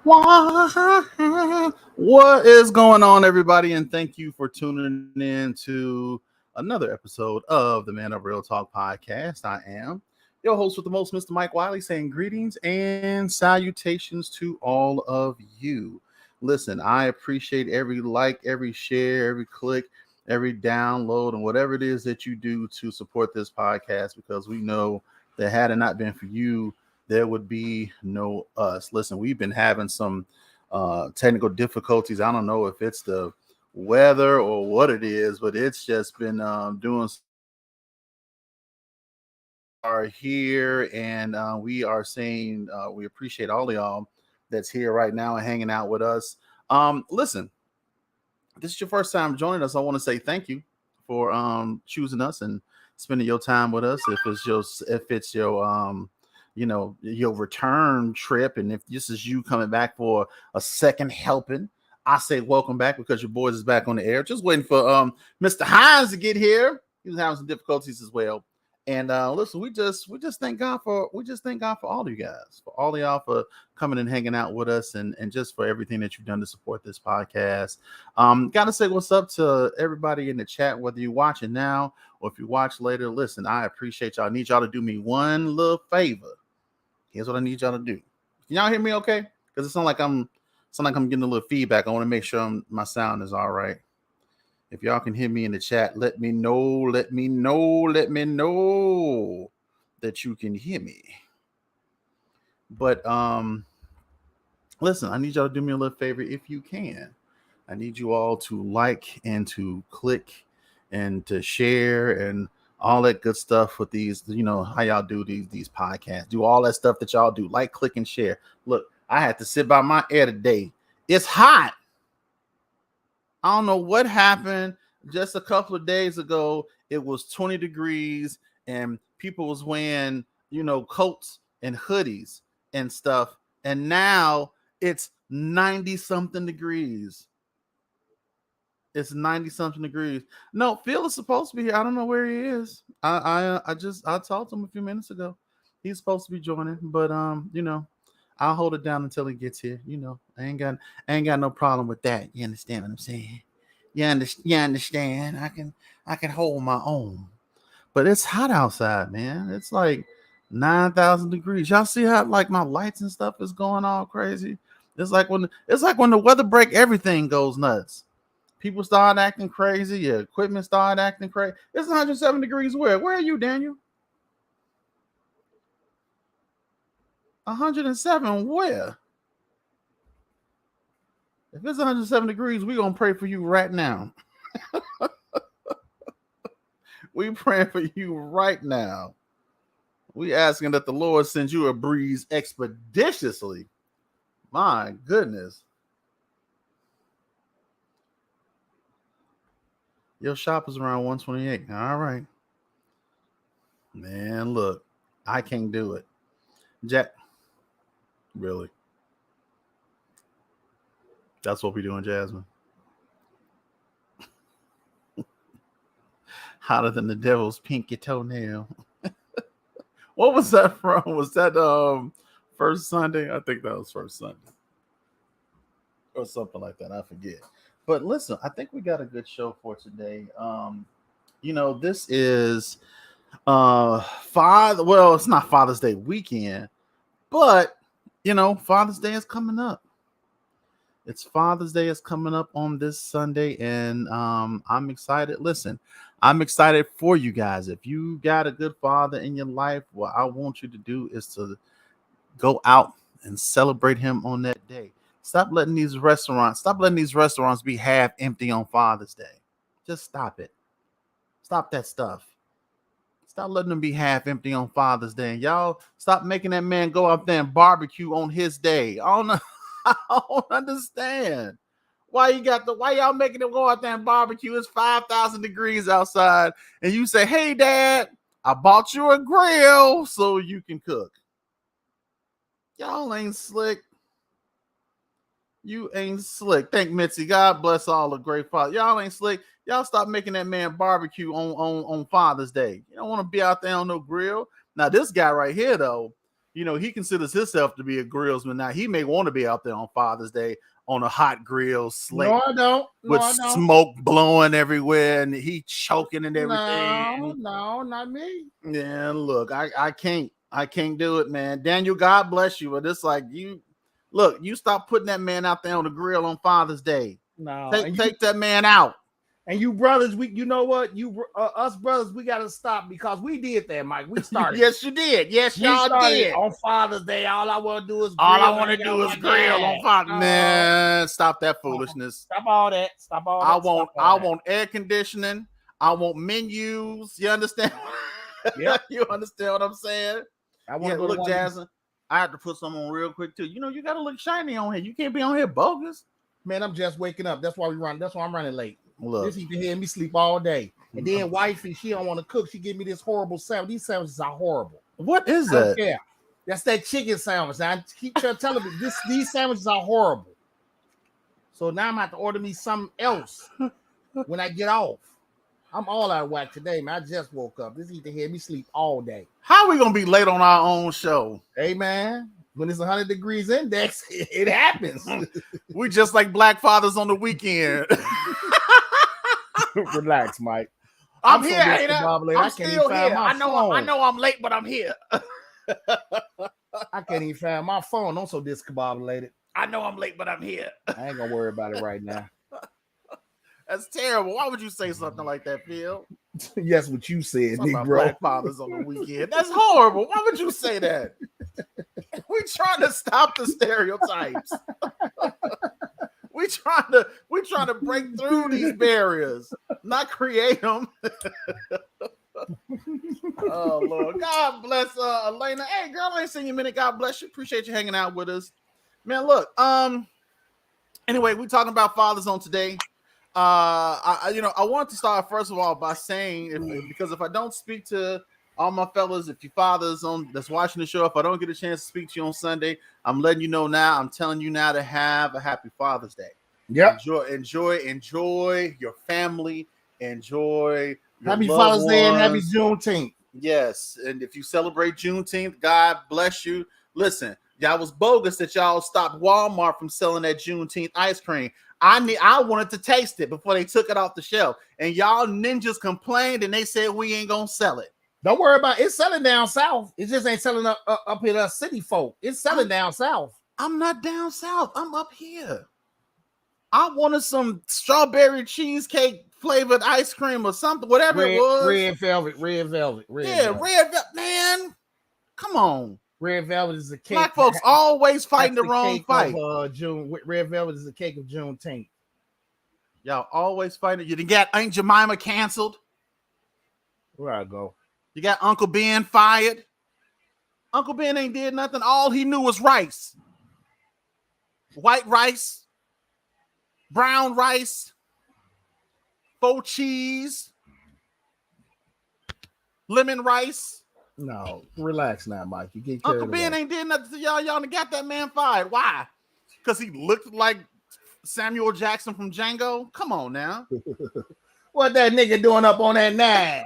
What is going on, everybody? And thank you for tuning in to another episode of the Man of Real Talk podcast. I am your host with the most, Mr. Mike Wiley, saying greetings and salutations to all of you. Listen, I appreciate every like, every share, every click, every download, and whatever it is that you do to support this podcast, because we know that had it not been for you, there would be no us. Listen, we've been having some technical difficulties. I don't know if it's the weather or what it is, but it's just been doing are here, and we are saying we appreciate all of y'all that's here right now and hanging out with us. Listen, this is your first time joining us. I want to say thank you for choosing us and spending your time with us. If it's your your return trip, and if this is you coming back for a second helping, I say welcome back, because your boys is back on the air. Just waiting for Mr. Hines to get here. He was having some difficulties as well. And listen, we just thank God for all of you guys, for all of y'all for coming and hanging out with us, and just for everything that you've done to support this podcast. Gotta say what's up to everybody in the chat, whether you're watching now or if you watch later. Listen, I appreciate y'all. I need y'all to do me one little favor. Here's what I need y'all to do. Can y'all hear me okay? Because it sounds like I'm getting a little feedback. I want to make sure my sound is all right. If y'all can hear me in the chat, let me know that you can hear me. But listen, I need y'all to do me a little favor if you can. I need you all to like and to click and to share and all that good stuff with these, how y'all do these podcasts. Do all that stuff that y'all do. Like, click, and share. Look, I had to sit by my air today. It's hot. I don't know what happened. Just a couple of days ago, it was 20 degrees and people was wearing, coats and hoodies and stuff. And now it's 90 something degrees. It's 90 something degrees. No, Phil is supposed to be here. I don't know where he is. I talked to him a few minutes ago. He's supposed to be joining, but I'll hold it down until he gets here. I ain't got no problem with that. You understand what I'm saying? You understand? I can hold my own. But it's hot outside, man. It's like 9,000 degrees. Y'all see how like my lights and stuff is going all crazy? It's like when the weather break, everything goes nuts. People start acting crazy. Your equipment start acting crazy. It's 107 degrees where? Where are you, Daniel? 107 where? If it's 107 degrees, we're going to pray for you right now. We praying for you right now. We asking that the Lord sends you a breeze expeditiously. My goodness. Your shop is around 128. All right. Man, look, I can't do it. Jack, really? That's what we're doing, Jasmine. Hotter than the devil's pinky toenail. What was that from? Was that First Sunday? I think that was First Sunday. Or something like that. I forget. But listen, I think we got a good show for today. This is it's not Father's Day weekend, but Father's Day is coming up. It's Father's Day is coming up on this Sunday, and I'm excited. Listen, I'm excited for you guys. If you got a good father in your life, what I want you to do is to go out and celebrate him on that day. Stop letting these restaurants be half empty on Father's Day. Just stop it. Stop that stuff. Stop letting them be half empty on Father's Day. And y'all stop making that man go out there and barbecue on his day. I don't know. I don't understand why y'all making him go out there and barbecue. It's 5,000 degrees outside, and you say, "Hey, Dad, I bought you a grill so you can cook." Y'all ain't slick. You ain't slick. Thank Mitzi. God bless all the great fathers. Y'all ain't slick. Y'all stop making that man barbecue on Father's Day. You don't want to be out there on no grill. Now, this guy right here, though, he considers himself to be a grillsman. Now he may want to be out there on Father's Day on a hot grill slate. No, I don't. With smoke blowing everywhere and he choking and everything. No, not me. Yeah, look, I can't do it, man. Daniel, God bless you, but it's like you stop putting that man out there on the grill on Father's Day. No, take that man out. And you brothers, you know what? Us brothers, we got to stop because we did that, Mike. We started. Yes, you did. Yes, y'all did. On Father's Day, all I want to do is grill. All I want to do is grill on Father's Day. Man, stop that foolishness. Stop all that. I want air conditioning. I want menus. You understand? Yeah. You understand what I'm saying? I want to look, Jasmine. I have to put some on real quick too. You got to look shiny on here. You can't be on here bogus. Man, I'm just waking up. That's why we run. That's why I'm running late. Look. This you can hear me sleep all day. And then wifey, she don't want to cook. She give me this horrible sandwich. These sandwiches are horrible. What is that? Yeah, that's that chicken sandwich. I keep telling me these sandwiches are horrible. So now I'm gonna have to order me something else when I get off. I'm all out of whack today, man. I just woke up. This you can hear me sleep all day. How are we gonna be late on our own show? Hey man, when it's 100 degrees index, it happens. We just like black fathers on the weekend. Relax, Mike. I'm here. I'm still here. I know I'm late, but I'm here. I can't even find my phone. I'm so discombobulated. I know I'm late, but I'm here. I ain't gonna worry about it right now. That's terrible. Why would you say something like that, Phil? Yes, what you said, Negro. Black fathers on the weekend. That's horrible. Why would you say that? We trying to stop the stereotypes. We trying to break through these barriers, not create them. Oh Lord, God bless Elena. Hey girl, I ain't seen you in a minute. God bless you. Appreciate you hanging out with us, man. Look, anyway, we're talking about fathers on today. I want to start first of all by saying because if I don't speak to all my fellas, if you fathers that's watching the show, if I don't get a chance to speak to you on Sunday, I'm letting you know now. I'm telling you now to have a happy Father's Day. Yeah. Enjoy your family. Enjoy your happy Father's Day and happy Juneteenth. Yes, and if you celebrate Juneteenth, God bless you. Listen, y'all was bogus that y'all stopped Walmart from selling that Juneteenth ice cream. I wanted to taste it before they took it off the shelf, and y'all ninjas complained and they said we ain't gonna sell it. Don't worry about it. It's selling down south. It just ain't selling up here us city folk. It's selling down south. I'm not down south. I'm up here. I wanted some strawberry cheesecake flavored ice cream or something, whatever it was. Red velvet. Red velvet. Man, come on. Red velvet is a cake. Black folks always fighting the wrong fight. Red velvet is a cake of Juneteenth. Y'all always fighting. You done got Aunt Jemima canceled. Where I go? You got Uncle Ben fired. Uncle Ben ain't did nothing. All he knew was rice. White rice. Brown rice. Faux cheese. Lemon rice. No, relax now, Mike. You get Uncle Ben ain't did nothing to y'all. Y'all done got that man fired. Why? Because he looked like Samuel Jackson from Django? Come on now. What that nigga doing up on that nine?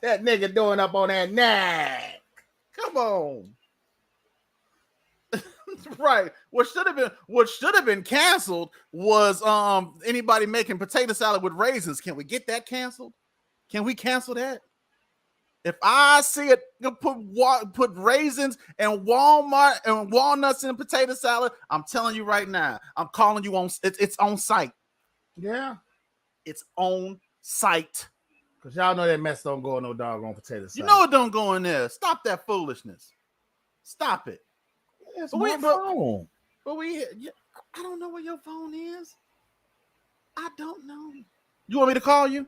That nigga doing up on that nine. Come on. Right. What should have been canceled was anybody making potato salad with raisins. Can we get that canceled? Can we cancel that? If I see it put raisins and Walmart and walnuts in a potato salad, I'm telling you right now, I'm calling you on it's on site. Yeah. It's on site. Because y'all know that mess don't go in no doggone potato salad. You know it don't go in there. Stop that foolishness. Stop it. It's my phone. But I don't know where your phone is. I don't know. You want me to call you?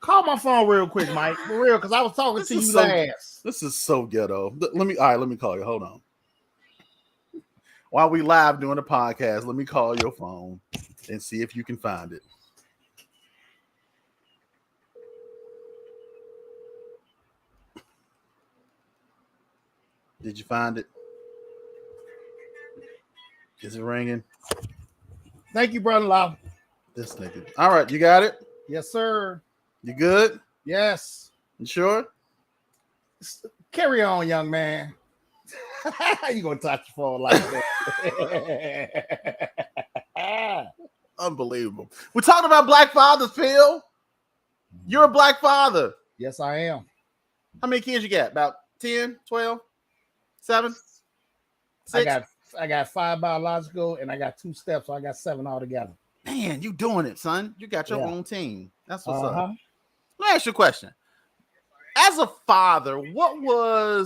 Call my phone real quick, Mike. For real, because I was talking to you last. This is so ghetto. Let me call you. Hold on. While we live doing the podcast, let me call your phone and see if you can find it. Did you find it? Is it ringing? Thank you, brother-in-law. This nigga. All right, you got it? Yes, sir. You good? Yes. You sure? Carry on, young man. How you gonna touch your phone like that? Unbelievable. We're talking about black fathers, Phil. You're a black father. Yes, I am. How many kids you got? About 10, 12, 7, 6? I got 5 biological and I got 2 steps, so I got 7 altogether. Man, you doing it, son. You got your Yeah. own team. That's what's up. Uh-huh. Let me ask you a question. As a father, what were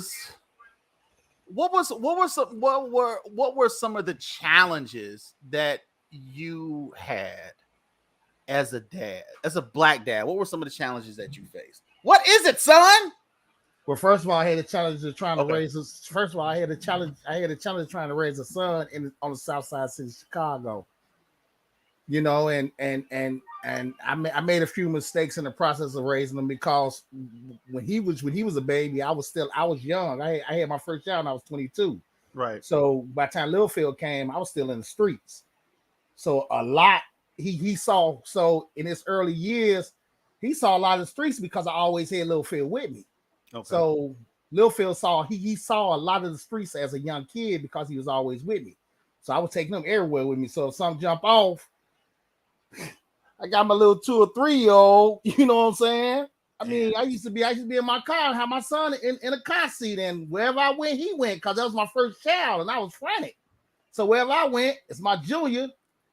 some of the challenges that you had as a dad, as a black dad? What were some of the challenges that you faced? What is it, son? Well, first of all, I had a challenge of trying to Okay. raise us. First of all, I had a challenge trying to raise a son on the south side of Chicago. You know, and I made a few mistakes in the process of raising him because when he was a baby, I was young. I had my first child when I was 22. Right. So by the time Littlefield came, I was still in the streets. So a lot he saw. So in his early years, he saw a lot of the streets because I always had Littlefield with me. Okay. So Littlefield saw he saw a lot of the streets as a young kid because he was always with me. So I was taking him everywhere with me. So if something jump off, I got my little 2 or 3-year-old, you know what I'm saying? I mean, I used to be in my car and have my son in a car seat, and wherever I went, he went because that was my first child, and I was frantic. So wherever I went, it's my junior,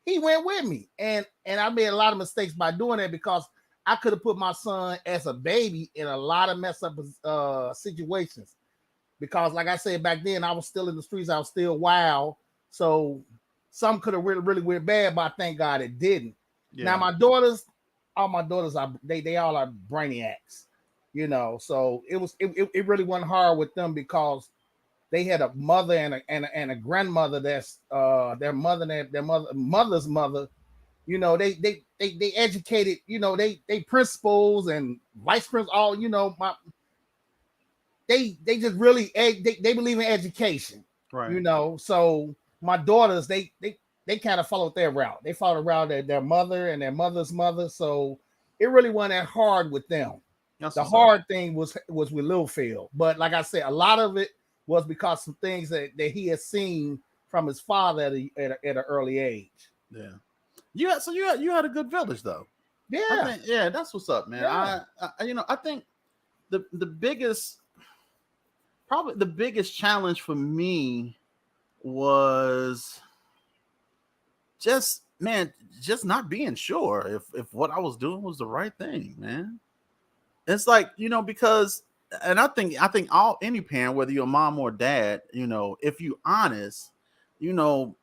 he went with me. And I made a lot of mistakes by doing that because I could have put my son as a baby in a lot of mess up situations. Because like I said back then, I was still in the streets, I was still wild. So some could have really went bad, but thank God it didn't. Yeah. Now my daughters, all my daughters are they all are brainiacs, you know. So it really wasn't hard with them because they had a mother and a grandmother that's their mother's mother. You know, they educated, you know, they principals and vice principals, all, you know, they just really they believe in education. Right. You know, so my daughters, they kind of followed their route. They followed the route of their mother and their mother's mother. So it really wasn't that hard with them. That's the hard thing was with Littlefield. But like I said, a lot of it was because some things that he had seen from his father at an early age. Yeah. You had a good village though. Yeah. That's what's up, man. Yeah. I think the biggest challenge for me was just not being sure if what I was doing was the right thing, man. It's like, you know, because, and I think any parent, whether you're a mom or dad, you know, if you honest, you know,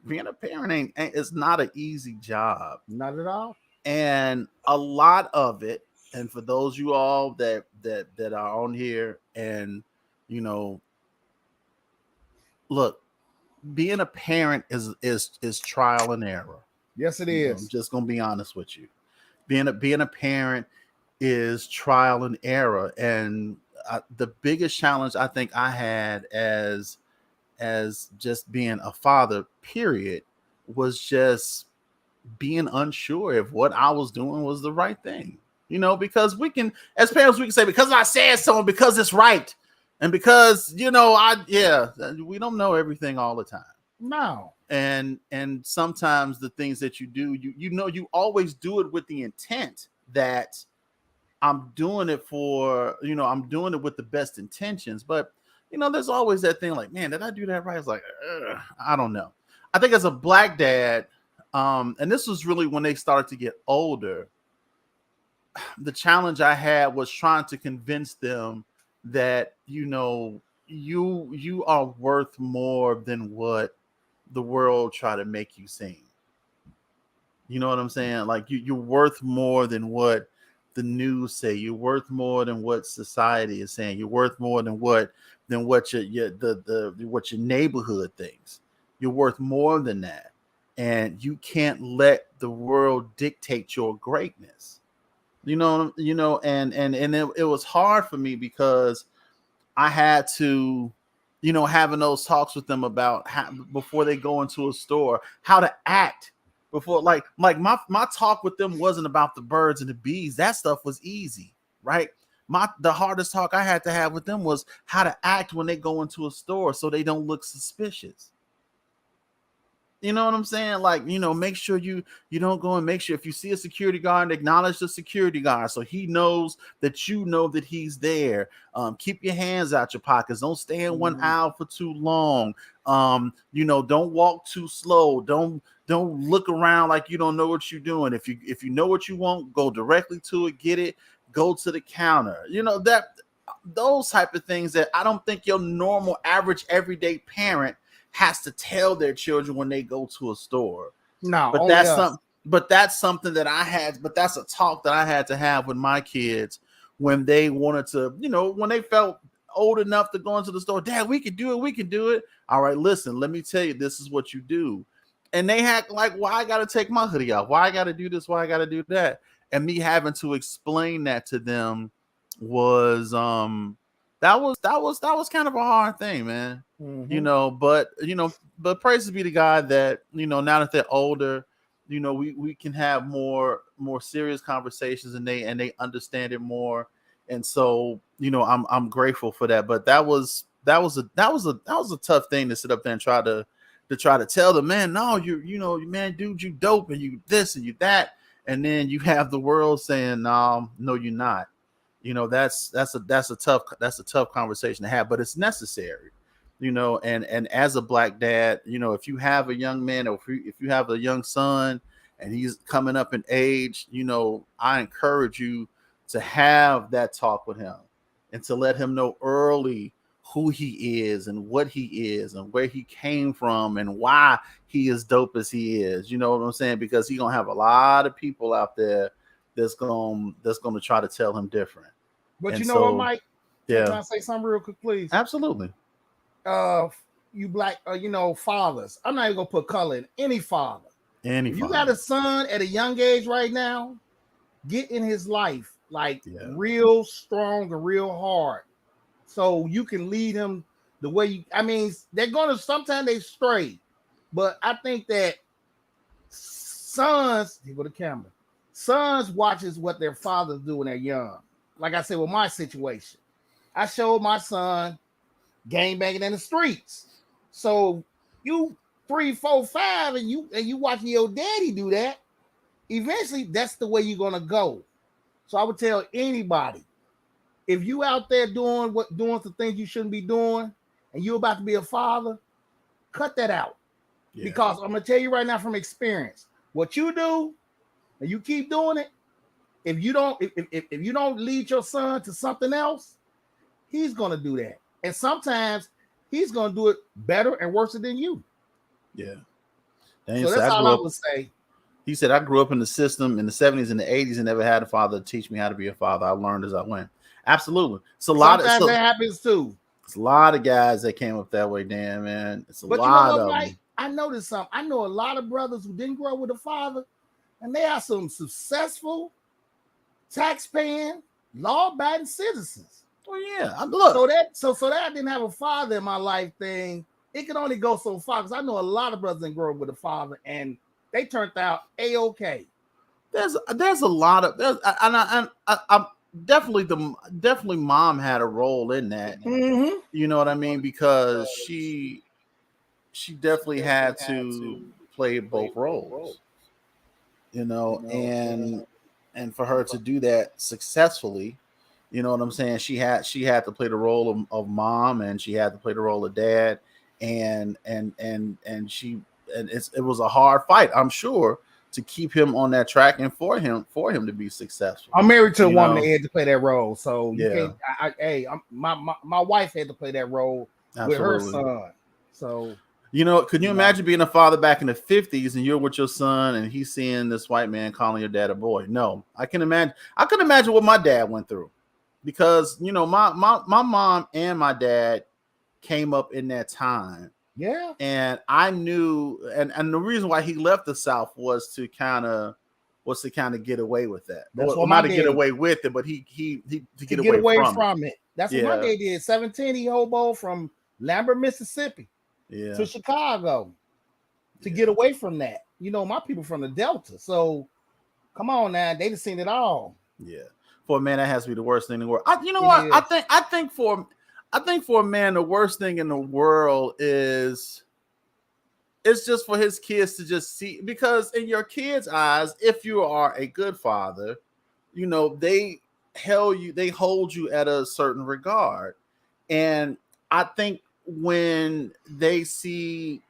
being a parent it's not an easy job. Not at all. And a lot of it, and for those you all that are on here, and you know, look, being a parent is trial and error. Yes, it is. I'm just gonna be honest with you. Being a parent is trial and error, and the biggest challenge I think I had as just being a father, period, was just being unsure if what I was doing was the right thing. You know, because we can, as parents, we can say, because I said so, and because it's right, and because, you know, we don't know everything all the time. No. And sometimes the things that you do, you know, you always do it with the intent that I'm doing it for, you know, I'm doing it with the best intentions. But, you know, there's always that thing like, man, did I do that right? It's like, I don't know. I think as a black dad, and this was really when they started to get older, the challenge I had was trying to convince them that, you know, you are worth more than what the world try to make you seem. You know what I'm saying? Like you're worth more than what the news say. You're worth more than what society is saying. You're worth more than what what your neighborhood thinks. You're worth more than that. And you can't let the world dictate your greatness. You know, and it was hard for me because I had to, you know, having those talks with them about how, before they go into a store, how to act before, like my talk with them wasn't about the birds and the bees. That stuff was easy. right? The hardest talk I had to have with them was how to act when they go into a store so they don't look suspicious. You know what I'm saying? Like, make sure you don't go, and make sure if you see a security guard, acknowledge the security guard so he knows that you know that he's there. Keep your hands out your pockets. Don't stay in one aisle for too long. Don't walk too slow. Don't look around like you don't know what you're doing. If you know what you want, go directly to it, get it, go to the counter. Those type of things that I don't think your normal, average, everyday parent has to tell their children when they go to a store. No, but that's something that I had. But that's a talk that I had to have with my kids when they wanted to, when they felt old enough to go into the store. Dad, we can do it. We can do it. All right, listen, let me tell you, this is what you do. And they had like, why I got to take my hoodie off? Why I got to do this? Why I got to do that? And me having to explain that to them was that was kind of a hard thing, man. But praise be to God that now that they're older, we can have more serious conversations, and they understand it more. And so I'm grateful for that. But that was a tough thing to sit up there and try to tell them, man, no, man, dude, you dope, and you this and you that, and then you have the world saying, no, you're not. That's a tough conversation to have, but it's necessary. And as a Black dad, if you have a young man, or if you have a young son and he's coming up in age, I encourage you to have that talk with him and to let him know early who he is and what he is and where he came from and why he is dope as he is. You know what I'm saying? Because he's gonna have a lot of people out there that's gonna try to tell him different. But you know what, Mike? Yeah. Can I say something real quick, please? Absolutely. You Black, fathers. I'm not even gonna put color in any father. If you got a son at a young age right now, get in his life real strong and real hard, so you can lead him the way you. I mean, they're gonna sometimes they stray, but I think that sons, here go the camera. Sons watches what their fathers do when they're young. Like I said, with my situation, I showed my son gang banging in the streets. So you 3, 4, 5, and you watching your daddy do that. Eventually, that's the way you're gonna go. So I would tell anybody, if you out there doing some things you shouldn't be doing, and you're about to be a father, cut that out. Yeah. Because I'm gonna tell you right now from experience, what you do, and you keep doing it. If you don't lead your son to something else, he's gonna do that, and sometimes he's gonna do it better and worse than you. Yeah. So that's all I would say. He said, I grew up in the system in the 70s and the 80s and never had a father to teach me how to be a father. I learned as I went. Absolutely. Sometimes that happens too. It's a lot of guys that came up that way, damn, man. It's a lot of them. I noticed something. I know a lot of brothers who didn't grow up with a father, and they are some successful, tax-paying, law-abiding citizens. Oh yeah, look. So that I didn't have a father in my life thing. It can only go so far, because I know a lot of brothers didn't grow up with a father, and they turned out A-okay. There's a lot of I'm definitely mom had a role in that. Mm-hmm. You know what I mean? Because she definitely had to play both roles. And for her to do that successfully, you know what I'm saying? She had to play the role of mom, and she had to play the role of dad, and it was a hard fight, I'm sure, to keep him on that track and for him to be successful. I'm married to a woman that had to play that role, so you yeah. can't. My wife had to play that role. Absolutely. With her son. So could you imagine being a father back in the 50s and you're with your son and he's seeing this white man calling your dad a boy? No, I can imagine what my dad went through, because my mom and my dad came up in that time. Yeah. And I knew, and the reason why he left the South was to kind of get away with that. That's not to get away with it, but he to get away from it. That's what my dad did. 17, he hobo from Lambert, Mississippi, to Chicago to get away from that. My people from the Delta. So come on now, they just seen it all. Yeah. for a man, that has to be the worst thing in the world. You know It what? is. I think for a man, the worst thing in the world is it's just for his kids to just see, because in your kids' eyes, if you are a good father, you know, they hold you at a certain regard. And I think when they see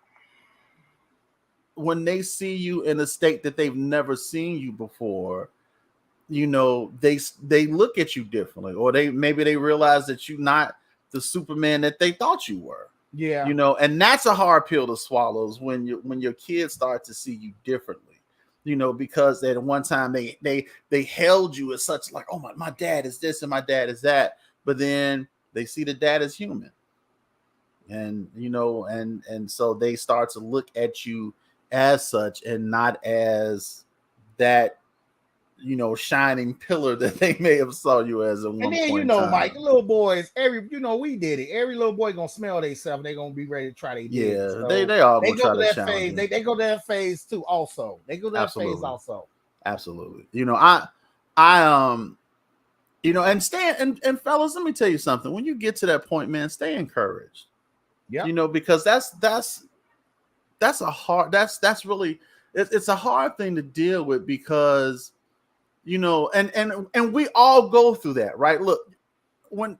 you in a state that they've never seen you before, you know, they look at you differently, or they realize that you're not the Superman that they thought you were. Yeah. You know, and that's a hard pill to swallow, is when your kids start to see you differently. You know, because at one time they held you as such, like, oh, my dad is this and my dad is that, but then they see the dad as human, and you know, and so they start to look at you as such and not as that, you know, shining pillar that they may have saw you as at And one then, point in time. Mike, the little boys, we did it. Every little boy gonna smell themselves. They gonna be ready to try their Yeah, daddy. So they all they gonna go try to to that challenge phase. you. They go to that phase too. Also, they go to that phase also. Absolutely. You know, I you know, and and fellas, let me tell you something. When you get to that point, man, stay encouraged. Yeah. You know, because that's a hard, that's really, it's a hard thing to deal with, because you know, and we all go through that, right? Look, when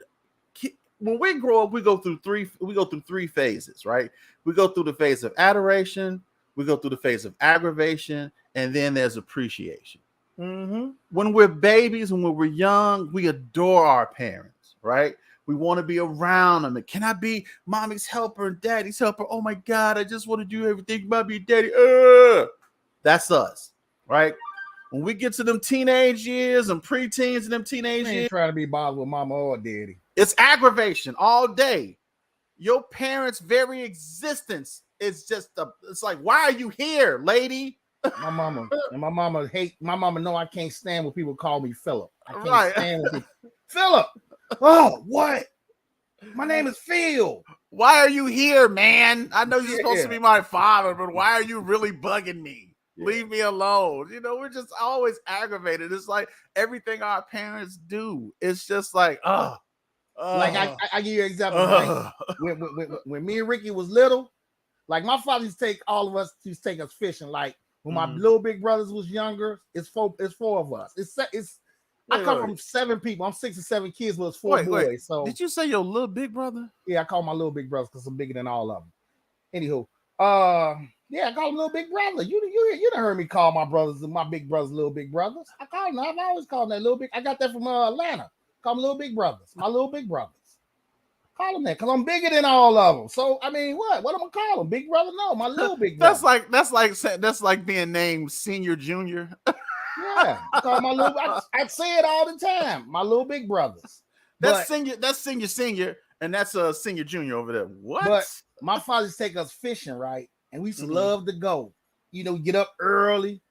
we grow up, we go through three phases, right? We go through the phase of adoration, we go through the phase of aggravation, and then there's appreciation. Mm-hmm. When we're babies, when we're young, we adore our parents, right? We want to be around them. And can I be mommy's helper and daddy's helper? Oh my God, I just want to do everything, mommy and daddy. That's us, right? When we get to them teenage years and preteens and them teenage We ain't years, trying to be bothered with mama or daddy. it's aggravation all day. Your parents' very existence is just it's like, why are you here, lady? My mama hate. My mama know I can't stand when people call me Philip. I can't Right. stand when people Philip. Oh, what? My name is Phil. Why are you here, man? I know you're supposed to Yeah. be my father, but why are you really bugging me? Yeah. Leave me alone. You know, we're just always aggravated. It's like everything our parents do. It's just like, Like I give you an example, right? When me and Ricky was little, like my father used to take all of us, used to take us fishing. Like when my little big brothers was younger, it's four of us. I come from 7 people. I'm 6 or 7 kids, but it's 4 boys. So did you say your little big brother? yeah, I call my little big brothers because I'm bigger than all of them. Anywho, yeah, I call them little big brother. You done heard me call my brothers and my big brothers little big brothers. I call them. I've always called them that little big. I got that from Atlanta. Call them little big brothers. My little big brothers. Call them that because I'm bigger than all of them. So I mean, what am I gonna call them? Big brother? No, my little big brother. that's like being named senior, junior. Yeah, I call my little. I say it all the time. My little big brothers. That's senior, and that's a senior, junior over there. What? But my father used to take us fishing, right? And we used to love to go. You know, get up early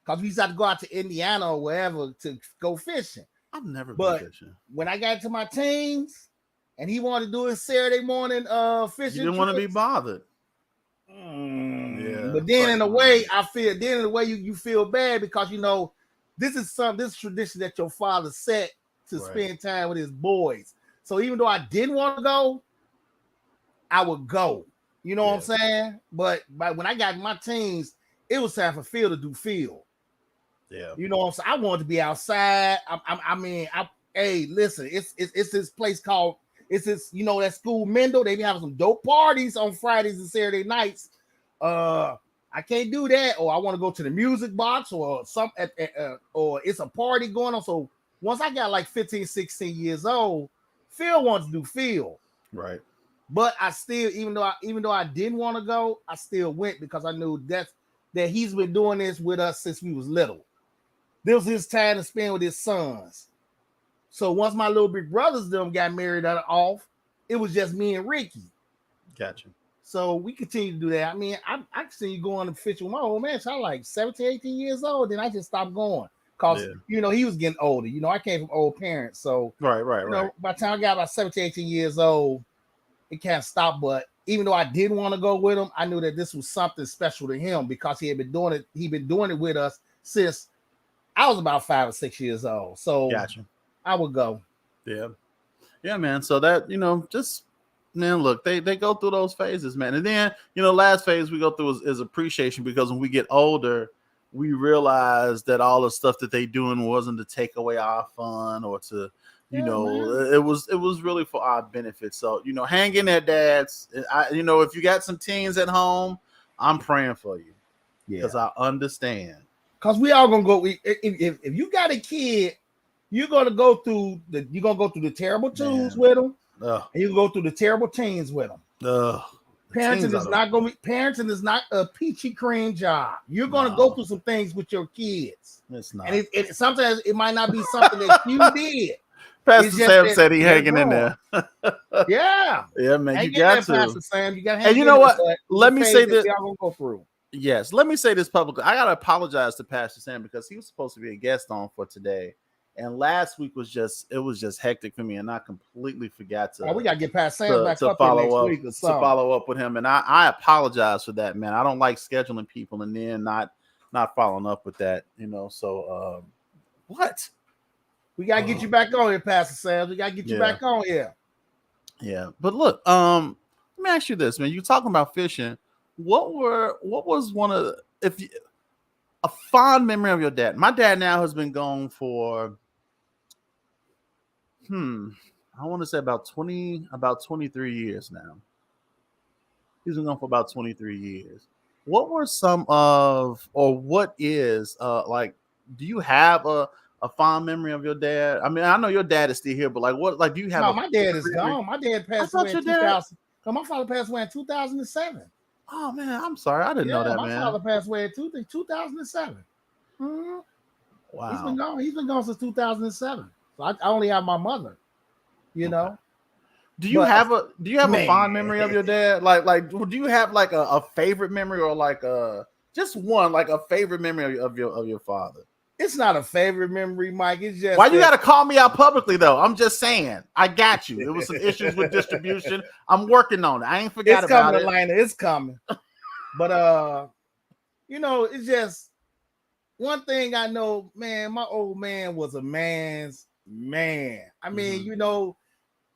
because we used to have to go out to Indiana or wherever to go fishing. I've never been fishing. When I got into my teens, and he wanted to do his Saturday morning fishing, you didn't want to be bothered. Yeah, but then in a way, you feel bad because you know this is tradition that your father set to spend time with his boys. So even though I didn't want to go, I would go. You know what I'm saying? But when I got in my teens, it was time for Phil to do Phil. Yeah. You know what I'm saying? I wanted to be outside. Hey, listen, it's this place called, it's this, you know, that school Mendel. They be having some dope parties on Fridays and Saturday nights. I can't do that, or I want to go to the music box, or or it's a party going on. So once I got like 15, 16 years old, Phil wants to do Phil. Right. But I still, even though I didn't want to go, I still went because I knew that he's been doing this with us since we was little. This was his time to spend with his sons. So once my little big brothers them got married off, it was just me and Ricky. Gotcha. So we continue to do that. I mean, I continue going to fish with my old man. So I was like 17, 18 years old. Then I just stopped going because, you know, he was getting older. You know, I came from old parents. So, right. You know, by the time I got about 17, 18 years old, it kind of stopped. But even though I didn't want to go with him, I knew that this was something special to him because he had been doing it. He'd been doing it with us since I was about 5 or 6 years old. So, gotcha. I would go. Yeah. Yeah, man. So that, just man, look, they go through those phases, man. And then, last phase we go through is appreciation, because when we get older, we realize that all the stuff that they doing wasn't to take away our fun or to, Yeah, man. it was really for our benefit. So, hang in there, dads. If you got some teens at home, I'm praying for you Yeah. because I understand. Because we all gonna go. If you got a kid, you're gonna go through the terrible twos Man. with them, Ugh, and you go through the terrible teens with them. ugh. Parenting is not a peachy cream job. You're gonna No. go through some things with your kids, It's not. and sometimes it might not be something that you did. Pastor Sam said he they're hanging in growing. there. Yeah, Yeah, man, hang you in got there, to. Pastor Sam. You got to hang And you in know there, what? but Let me say this. We all gonna go through. Yes, let me say this publicly. I gotta apologize to Pastor Sam because he was supposed to be a guest on for today, and last week was just hectic for me, and I completely forgot to We gotta get Pastor Sam back up here follow next up week or something. to follow up with him, and I apologize for that, man. I don't like scheduling people and then not following up with that, So what? We gotta get you back on here, Pastor Sam. We gotta get you back on here. Yeah, but look, let me ask you this, man. You talking about fishing? What was one of a fond memory of your dad? My dad now has been gone for I want to say about 23 years now. He's been gone for about 23 years. What were some of, or what is like, do you have a fond memory of your dad? I mean, I know your dad is still here, but like do you have my dad is gone. My dad passed away in 2000. My father passed away in 2007. Oh man, I'm sorry, I didn't know that, my man. My father passed away in 2007. Mm-hmm. Wow, he's been gone. He's been gone since 2007. So I only have my mother. You know. Do you have a fond memory of your dad? Like, do you have like a favorite memory or like just one, like a favorite memory of your father? It's not a favorite memory, Mike. It's just why you got to call me out publicly though. I'm just saying, I got you. It was some issues with distribution. I'm working on it. I ain't forgot about it. It's coming, Elena. It's coming. But it's just one thing I know, man. My old man was a man's man. I mean,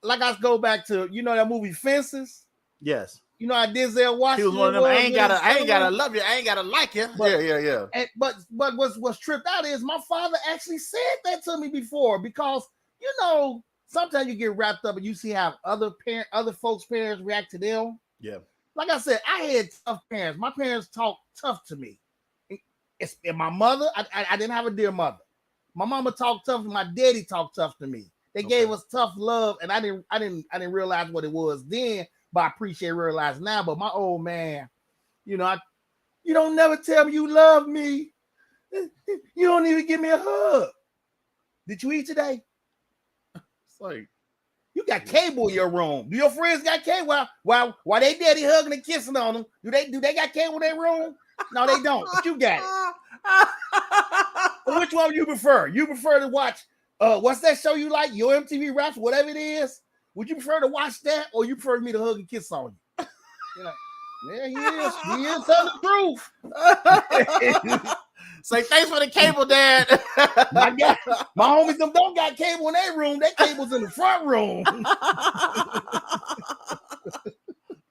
like I go back to that movie Fences. Yes. I Denzel Washington. He was one of them. I ain't gotta love you. I ain't gotta like you. But, yeah. But what's tripped out is my father actually said that to me before, because sometimes you get wrapped up and you see how other folks' parents react to them. Yeah. Like I said, I had tough parents. My parents talked tough to me. And my mother, I didn't have a dear mother. My mama talked tough, and my daddy talked tough to me. They gave us tough love, and I didn't realize what it was then. But I realize now. But my old man, you don't never tell me you love me. You don't even give me a hug. Did you eat today? It's like, you got cable in your room. Do your friends got cable? While they daddy hugging and kissing on them, do they got cable in their room? No, they don't. But you got it. But which one you prefer? You prefer to watch what's that show you like? Your MTV Raps, whatever it is. Would you prefer to watch that, or you prefer me to hug and kiss on you? Yeah, he is. He is telling the truth. Say thanks for the cable, Dad. my homies them don't got cable in their room. Their cable's in the front room.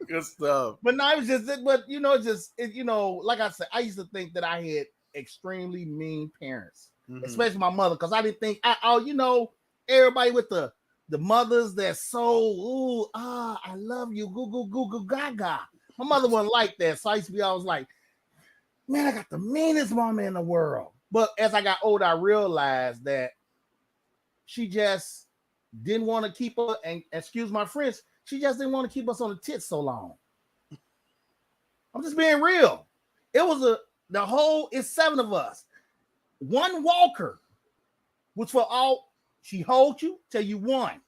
Good stuff. But no, it was just. But like I said, I used to think that I had extremely mean parents, especially my mother, because I didn't think everybody with the mothers that so I love you, goo goo goo goo gaga. My mother wasn't like that, so I used to be always like, man, I got the meanest mama in the world. But as I got older, I realized that she just didn't want to keep her, and excuse my French, she just didn't want to keep us on the tits so long. I'm just being real. It was it's 7 of us. One walker, which for all, she holds you till you 1.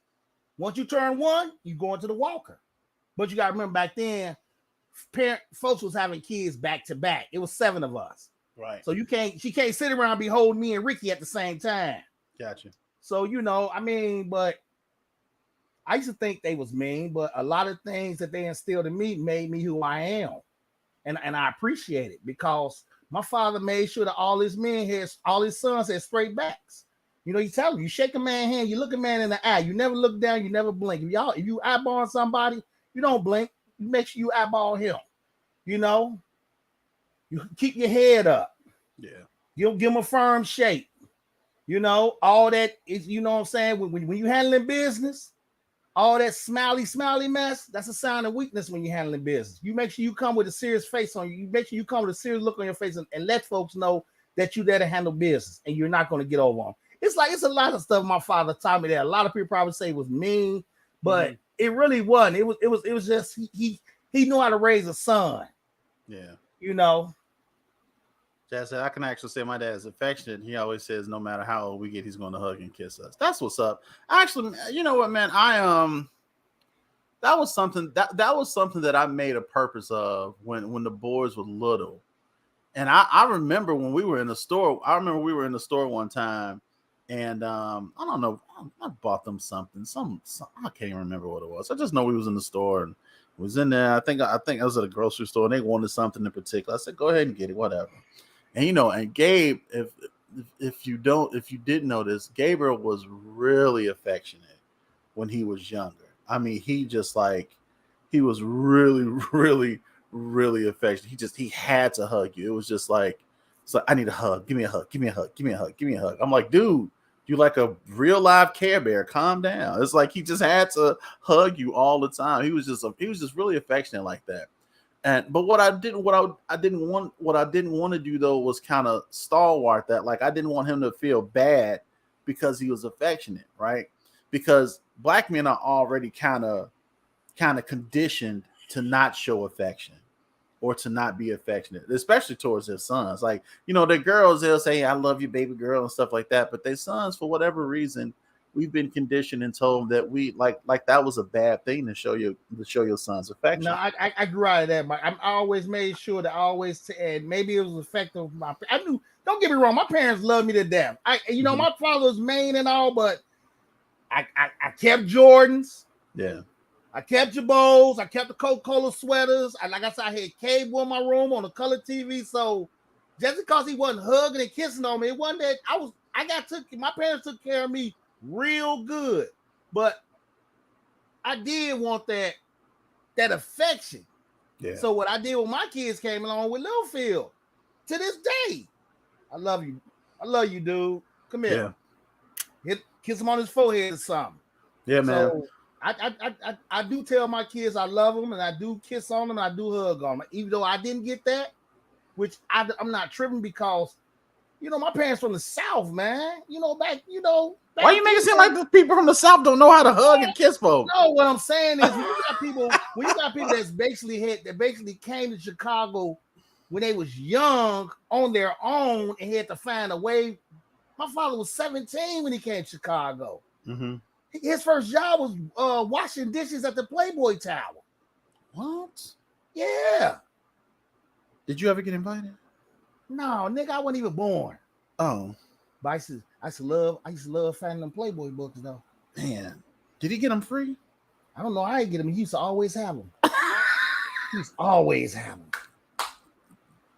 Once you turn 1, you go into the walker. But you got to remember, back then, folks was having kids back to back. It was 7 of us. Right. So she can't sit around and be holding me and Ricky at the same time. Gotcha. So, but I used to think they was mean, but a lot of things that they instilled in me made me who I am. And I appreciate it, because my father made sure that all his sons had straight backs. You know, you tell him, you shake a man's hand, you look a man in the eye, you never look down, you never blink. If you eyeball somebody, you don't blink. You make sure you eyeball him. You know, you keep your head up. Yeah. You don't give him a firm shake. You know, all that is, you know what I'm saying? When you handling business, all that smiley mess, that's a sign of weakness when you're handling business. You make sure you come with a serious face on you. You make sure you come with a serious look on your face and let folks know that you're there to handle business and you're not going to get over on. It's a lot of stuff my father taught me that a lot of people probably say was mean, but it really wasn't. It was just he knew how to raise a son. Yeah. You know. Jazz said, I can actually say my dad is affectionate. He always says no matter how old we get, he's going to hug and kiss us. That's what's up. Actually, you know what, man? That was something that I made a purpose of when the boys were little. And I remember when we were in the store. I remember we were in the store one time, and I don't know. I bought them something. Some I can't even remember what it was. I just know we was in the store and was in there. I think I was at a grocery store and they wanted something in particular. I said, "Go ahead and get it, whatever." And you know, and Gabe, if you didn't know this, Gabriel was really affectionate when he was younger. I mean, he was really, really, really affectionate. He had to hug you. It was just like, it's like, I need a hug. Give me a hug. Give me a hug. Give me a hug. Give me a hug. I'm like, dude, you like a real live Care Bear. Calm down. It's like he just had to hug you all the time. He was just really affectionate like that. But what I didn't want to do though was kind of stalwart that. Like I didn't want him to feel bad because he was affectionate, right? Because black men are already kind of conditioned to not show affection or to not be affectionate, especially towards their sons. Like, you know, the girls, they'll say, I love you, baby girl, and stuff like that. But their sons, for whatever reason, we've been conditioned and told that we like that was a bad thing to show your son's affection. No, I grew out of that. I always made sure to and maybe it was effective. I knew. Don't get me wrong. My parents loved me to death. My father was Maine and all, but I kept Jordans. Yeah. I kept Jabos. I kept the Coca-Cola sweaters. Like I said, I had cable in my room on the color TV. So just because he wasn't hugging and kissing on me, it wasn't that my parents took care of me real good. But I did want that affection. Yeah. So what I did with my kids came along with Littlefield. To this day, I love you. I love you, dude. Come here. Yeah. Kiss him on his forehead or something. Yeah, man. So I do tell my kids I love them, and I do kiss on them, and I do hug on them. Even though I didn't get that, which I'm not tripping because, my parents from the South, man. Back why you make it seem like the people from the South don't know how to hug and kiss folks? No, what I'm saying is when you got people that basically came to Chicago when they was young on their own and had to find a way. My father was 17 when he came to Chicago. Mm-hmm. His first job was washing dishes at the Playboy Tower. What? Yeah. Did you ever get invited? No, nigga, I wasn't even born. Oh. But I used to love finding them Playboy books though. Man, did he get them free? I don't know. I didn't get them. He used to always have them. He used to always have them.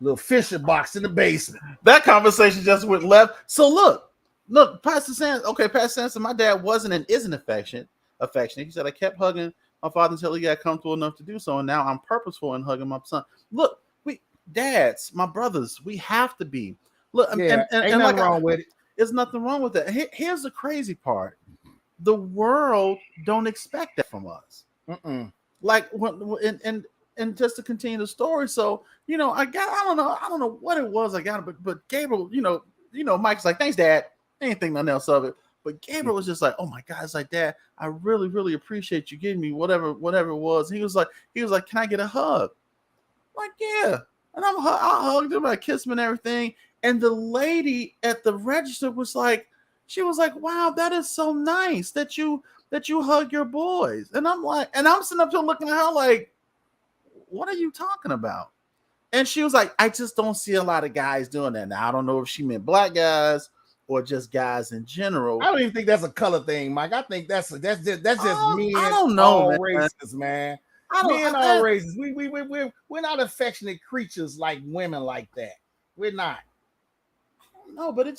Little Fisher box in the basement. That conversation just went left. So look, Pastor Sanson, my dad wasn't and isn't affectionate. He said I kept hugging my father until he got comfortable enough to do so, and now I'm purposeful in hugging my son. Look, dads, my brothers, we have to be. Look, yeah, ain't nothing wrong with it. There's nothing wrong with that. Here's the crazy part: the world don't expect that from us. Like and just to continue the story. So I don't know what it was. I got it, but Gabriel, Mike's like, thanks, Dad. I didn't think nothing else of it. But Gabriel was just like, oh my God, it's like, Dad, I really, really appreciate you giving me whatever it was. And he was like, can I get a hug? I'm like, yeah. And I hugged him, I kissed him and everything. And the lady at the register was like, wow, that is so nice that you hug your boys. And I'm sitting up here looking at her like, what are you talking about? And she was like, I just don't see a lot of guys doing that. Now, I don't know if she meant black guys or just guys in general. I don't even think that's a color thing, Mike. I think that's just men. I don't know, all races, man. Men all races. We're not affectionate creatures like women like that. We're not. No, but it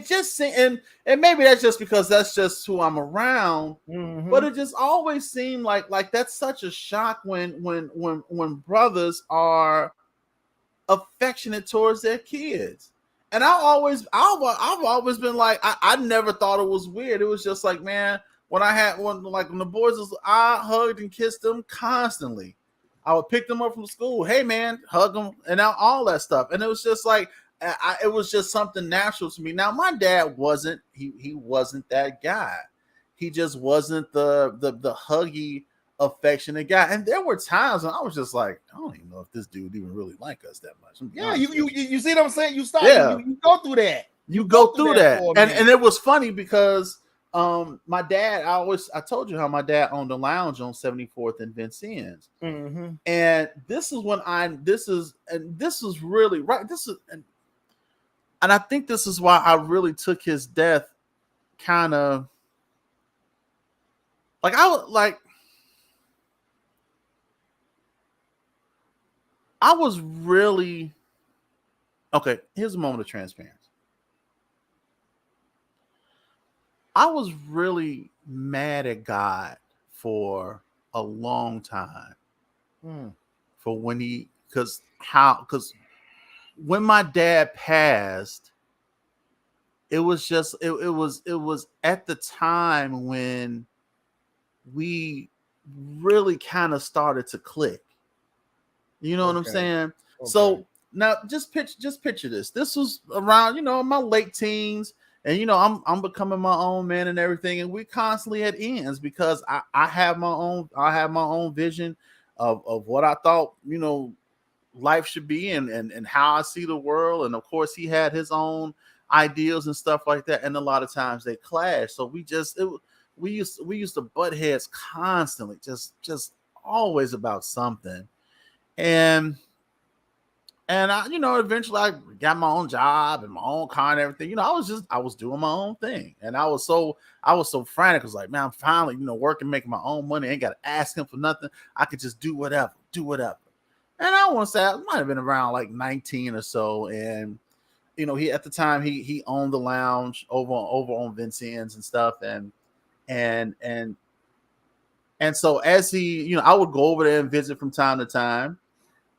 just and maybe that's just because that's just who I'm around. But it just always seemed like that's such a shock when brothers are affectionate towards their kids. And I've always been like I never thought it was weird. It was just like, man, when the boys was, I hugged and kissed them constantly. I would pick them up from school. Hey man, hug them and all that stuff. And it was just like it was just something natural to me. Now my dad wasn't he wasn't that guy. He just wasn't the huggy, affectionate guy. And there were times when I was just like, I don't even know if this dude even really like us that much. Yeah, you see what I'm saying? You start, yeah. you go through that. You go through that. And it was funny because my dad, I told you how my dad owned a lounge on 74th and Vincennes. And this is really right. And I think this is why I really took his death kind of like I was really okay. Here's a moment of transparency. I was really mad at God for a long time. For when because when my dad passed, it was at the time when we really kind of started to click. You know what I'm saying? Okay. So now just picture this. This was around, my late teens, and I'm becoming my own man and everything, and we constantly at ends because I have my own vision of what I thought, life should be and how I see the world. And of course he had his own ideals and stuff like that. And a lot of times they clash. So we used to butt heads constantly, just always about something. And I, eventually I got my own job and my own car and everything. I was doing my own thing. And I was so frantic. I was like, man, I'm finally, working, making my own money. I ain't got to ask him for nothing. I could just do whatever. And I want to say I might have been around like 19 or so. And, he, at the time he owned the lounge over on Vincennes and stuff. And so as he, I would go over there and visit from time to time.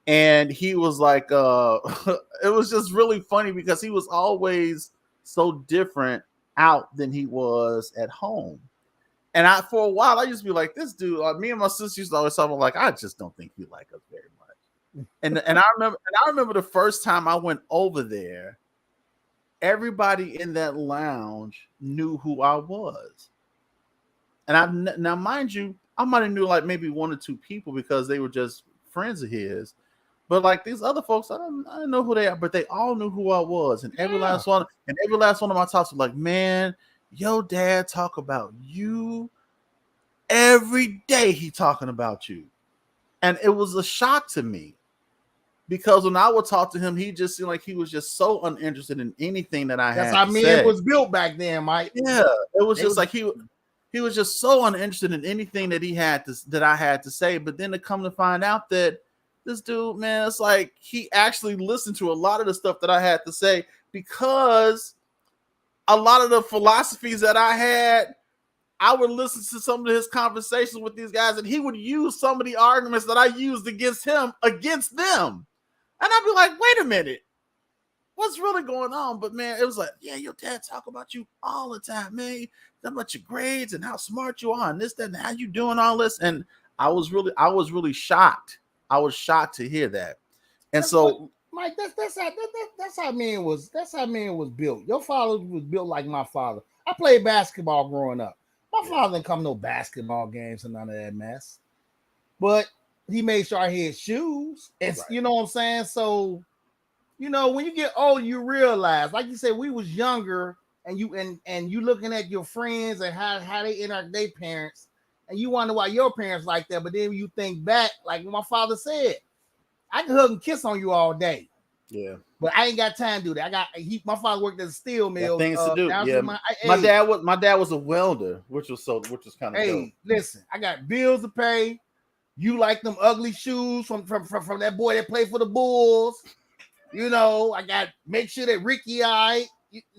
And he was like, it was just really funny because he was always so different out than he was at home. And for a while, I used to be like, this dude, me and my sister used to always talk about, like, I just don't think he like us very much. And I remember the first time I went over there, everybody in that lounge knew who I was. And now, mind you, I might have knew like maybe one or two people because they were just friends of his. But like these other folks, I didn't know who they are, but they all knew who I was. And every last one of my talks were like, man, your dad talk about you every day. He talking about you. And it was a shock to me because when I would talk to him, he just seemed like he was just so uninterested in anything that I had to say. That's how men was built back then, Mike. Yeah, it was just like he was just so uninterested in anything that I had to say. But then to come to find out that this dude, man, it's like he actually listened to a lot of the stuff that I had to say because a lot of the philosophies that I had, I would listen to some of his conversations with these guys, and he would use some of the arguments that I used against him against them. And I'd be like, wait a minute, what's really going on? But man, it was like, yeah, your dad talk about you all the time, man. About your grades and how smart you are and this, that, and how you doing all this. And I was really shocked. I was shocked to hear that. And so Mike, that's how man was built. Your father was built like my father. I played basketball growing up. My father didn't come no basketball games and none of that mess. But he made sure I had shoes. And you know what I'm saying? So, when you get old, you realize, like you said, we was younger and you looking at your friends and how they interact with their parents. And you wonder why your parents like that. But then you think back, like my father said, I can hug and kiss on you all day. Yeah. But I ain't got time to do that. My father worked at a steel mill. Things to do. Yeah. My dad was a welder, which was kind of dope. Listen, I got bills to pay. You like them ugly shoes from that boy that played for the Bulls. You know, I got make sure that Ricky all right.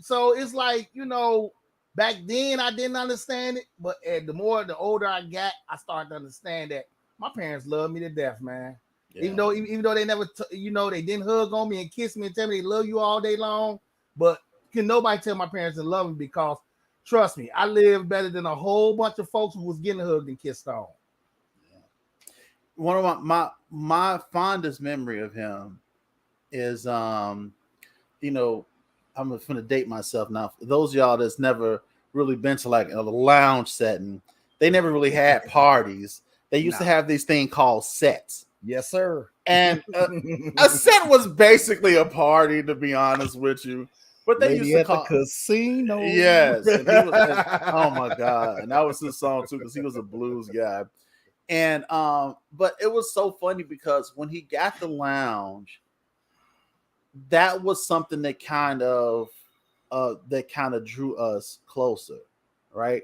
So it's like, you know, back then I didn't understand it, but the older I got, I started to understand that my parents loved me to death, man. Yeah. Even though they never, they didn't hug on me and kiss me and tell me they love you all day long, but can nobody tell my parents to love me because trust me, I live better than a whole bunch of folks who was getting hugged and kissed on. One of my fondest memory of him is you know, I'm gonna date myself now. For those of y'all that's never really been to like a lounge setting, they never really had parties. They used to have this thing called sets. Yes, sir. And a set was basically a party, to be honest with you. But they used to call the casino. Yes, and he was. And, oh my god, and that was his song too because he was a blues guy. And but it was so funny because when he got the lounge, that was something that kind of drew us closer, right?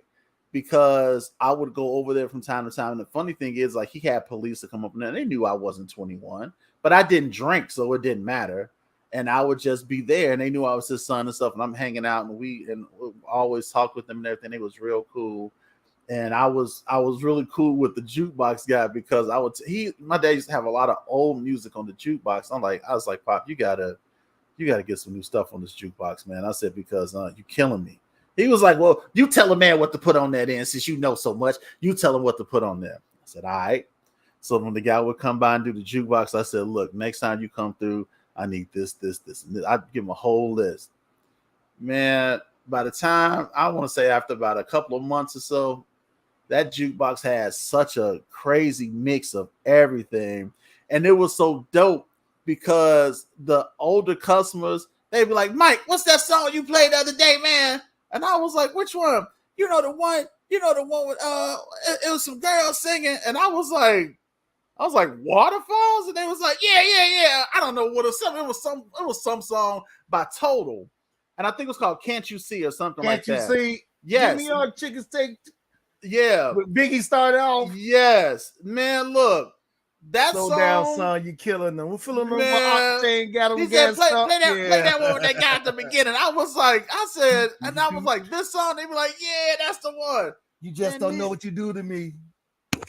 Because I would go over there from time to time. And the funny thing is, like, he had police to come up there. They knew I wasn't 21, but I didn't drink, so it didn't matter. And I would just be there, and they knew I was his son and stuff. And I'm hanging out, and we always talk with them and everything. It was real cool. And I was really cool with the jukebox guy because my dad used to have a lot of old music on the jukebox. I was like, Pop, you gotta get some new stuff on this jukebox, man. I said, because you're killing me. He was like, well, you tell a man what to put on that end since you know so much. You tell him what to put on there. I said, all right. So when the guy would come by and do the jukebox, I said, look, next time you come through, I need this, this, this, and this. I'd give him a whole list. Man, by the time, I want to say after about a couple of months or so, that jukebox had such a crazy mix of everything. And it was so dope because the older customers, they'd be like, Mike, what's that song you played the other day, man? And I was like, which one? The one with it was some girls singing. And I was like, Waterfalls? And they was like, yeah. I don't know what it was. It was some song by Total. And I think it was called Can't You See or something like that. Can't You See? Yes. Give me your chicken steak. Yeah. With Biggie started off. Yes. Man, look. That slow song, down, son. You killing them. We're feeling them. Octane got them. He said, play that one they got at the beginning. I was like, this song. They were like, yeah, that's the one. You just don't know what you do to me.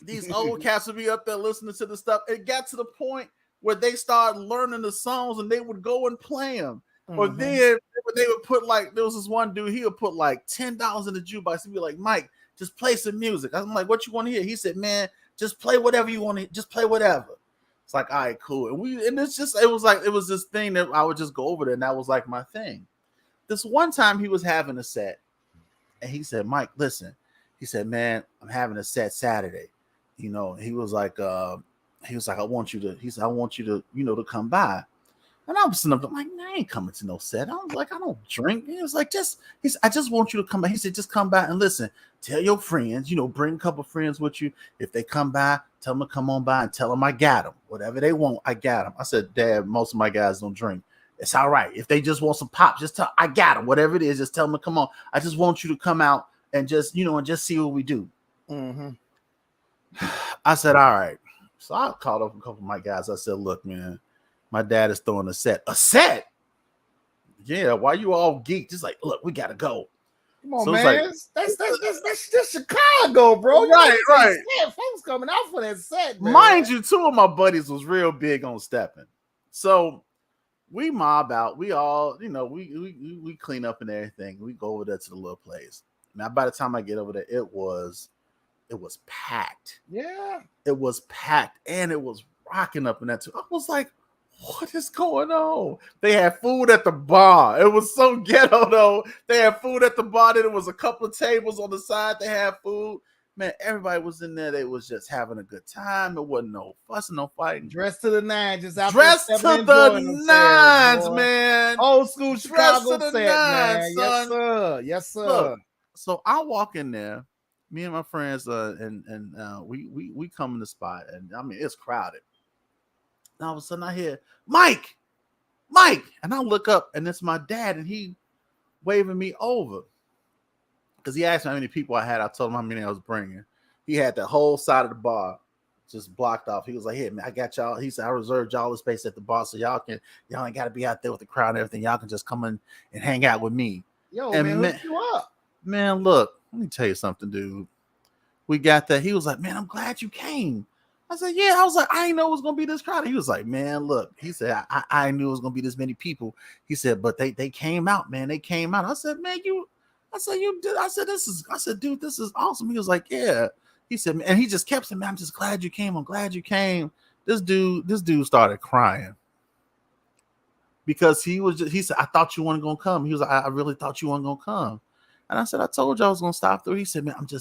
These old cats would be up there listening to the stuff. It got to the point where they started learning the songs and they would go and play them. Mm-hmm. Or then they would put there was this one dude, he would put $10 in the jukebox. He'd be like, Mike, just play some music. I'm like, what you want to hear? He said, man, just play whatever you want to. Just play whatever. It's like, all right, cool. And it was this thing that I would just go over there, and that was like my thing. This one time he was having a set, and he said, Mike, listen. He said, man, I'm having a set Saturday. He was like, I want you to to come by. And I was sitting up, I'm like, I ain't coming to no set. I was like, I don't drink. He was like, I just want you to come by. He said, just come by and listen. Tell your friends, bring a couple friends with you. If they come by, tell them to come on by and tell them I got them. Whatever they want, I got them. I said, Dad, most of my guys don't drink. It's all right. If they just want some pop, just tell, I got them. Whatever it is, just tell them to come on. I just want you to come out and just, and just see what we do. Mm-hmm. I said, all right. So I called up a couple of my guys. I said, look, man, my dad is throwing a set. A set? Yeah, why you all geeked? Just like, look, we gotta go. Come on, so man. That's Chicago, bro. Right. Folks coming out for that set, man. Mind you, two of my buddies was real big on stepping. So we mob out. We all, we clean up and everything. We go over there to the little place. Now, by the time I get over there, it was packed. Yeah. It was packed and it was rocking up in that too. I was like, what is going on? They had food at the bar. It was so ghetto though. They had food at the bar. Then there was a couple of tables on the side that had food. Man, everybody was in there. They was just having a good time. It wasn't no fussing, no fighting. Dressed to the nines, just out dressed to the nines, man. Old school Chicago to the set, nines, man. son. Yes, sir. Yes, sir. Look, so I walk in there. Me and my friends, we come in the spot, and I mean it's crowded. And all of a sudden I hear Mike, and I look up, and it's my dad, and he waving me over because he asked me how many people I had. I told him how many I was bringing. He had the whole side of the bar just blocked off. He was like, "Hey man, I got y'all." He said, "I reserved y'all the space at the bar, so y'all ain't got to be out there with the crowd and everything. Y'all can just come in and hang out with me." Yo, And man, hook you up. man, look, let me tell you something, dude. We got that. He was like, "Man, I'm glad you came." I said, "Yeah." I was like, "I didn't know it was gonna be this crowd." He was like, "Man, look." He said, I knew it was gonna be this many people." He said, "But they came out, man. They came out." I said, "Man, you." I said, "You did." I said, "This is." I said, "Dude, this is awesome." He was like, "Yeah." He said, and he just kept saying, "Man, I'm just glad you came. I'm glad you came." This dude started crying because he said, "I thought you weren't gonna come." He was like, "I really thought you weren't gonna come." And I said, "I told you I was gonna stop through." He said, "Man, he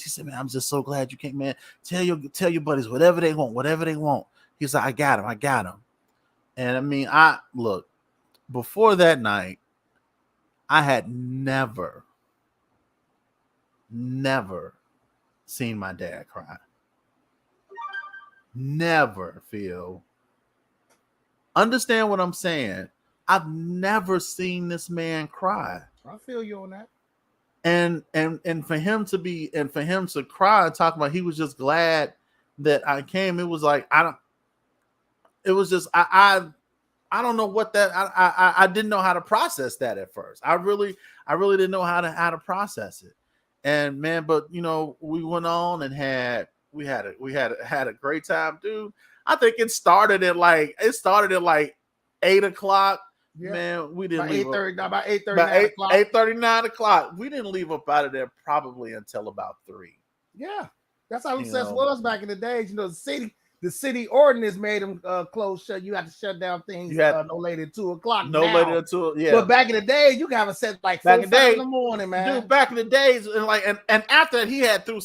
said, "Man, I'm just so glad you came, man. Tell your buddies whatever they want, whatever they want." He's like, I got him." And I mean, I look, before that night, I had never seen my dad cry. Never feel. Understand what I'm saying? I've never seen this man cry. I feel you on that. And for him to cry and talk about he was just glad that I came. It was like I don't. It was just I don't know what that I didn't know how to process that at first. I really didn't know how to process it. And man, but we went on and had a great time, dude. I think it started at like 8 o'clock. Yeah. Man, we didn't About leave 8:30, about about 8:39 o'clock. 8:39 o'clock. We didn't leave up out of there probably until about 3. Yeah, that's how You recess know, was back in the days. The city ordinance made them close shut. You had to shut down things you had no later than 2 o'clock no later now. than 2. Yeah, But back in the day, you can have a set like back 4, in the 5 in day, the morning, man. dude. Back in the days, and after that, he had through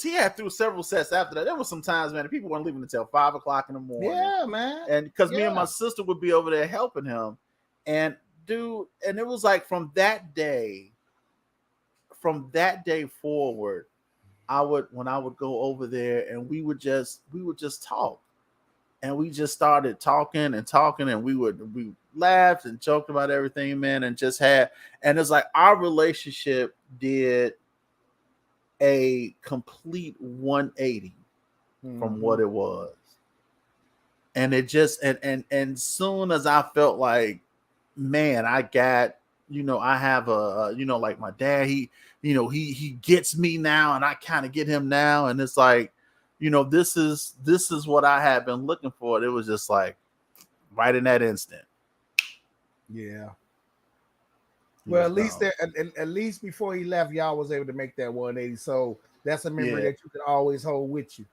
several sets after that. There was some times, man, people weren't leaving until 5 o'clock in the morning. Yeah, man. And because me and my Yeah. sister would be over there helping him, and dude, and it was like from that day forward, when I would go over there and we would just talk, and we just started talking and talking, and we laughed and joked about everything, man, and and it's like our relationship did a complete 180 from what it was. And it just and soon as I felt like, man, I got, I have like my dad, he gets me now, and I kind of get him now, and it's like, this is what I had been looking for. It was just like right in that instant. Yeah. He Well, was at least gone. at least before he left, y'all was able to make that 180. So that's a memory Yeah, that you can always hold with you.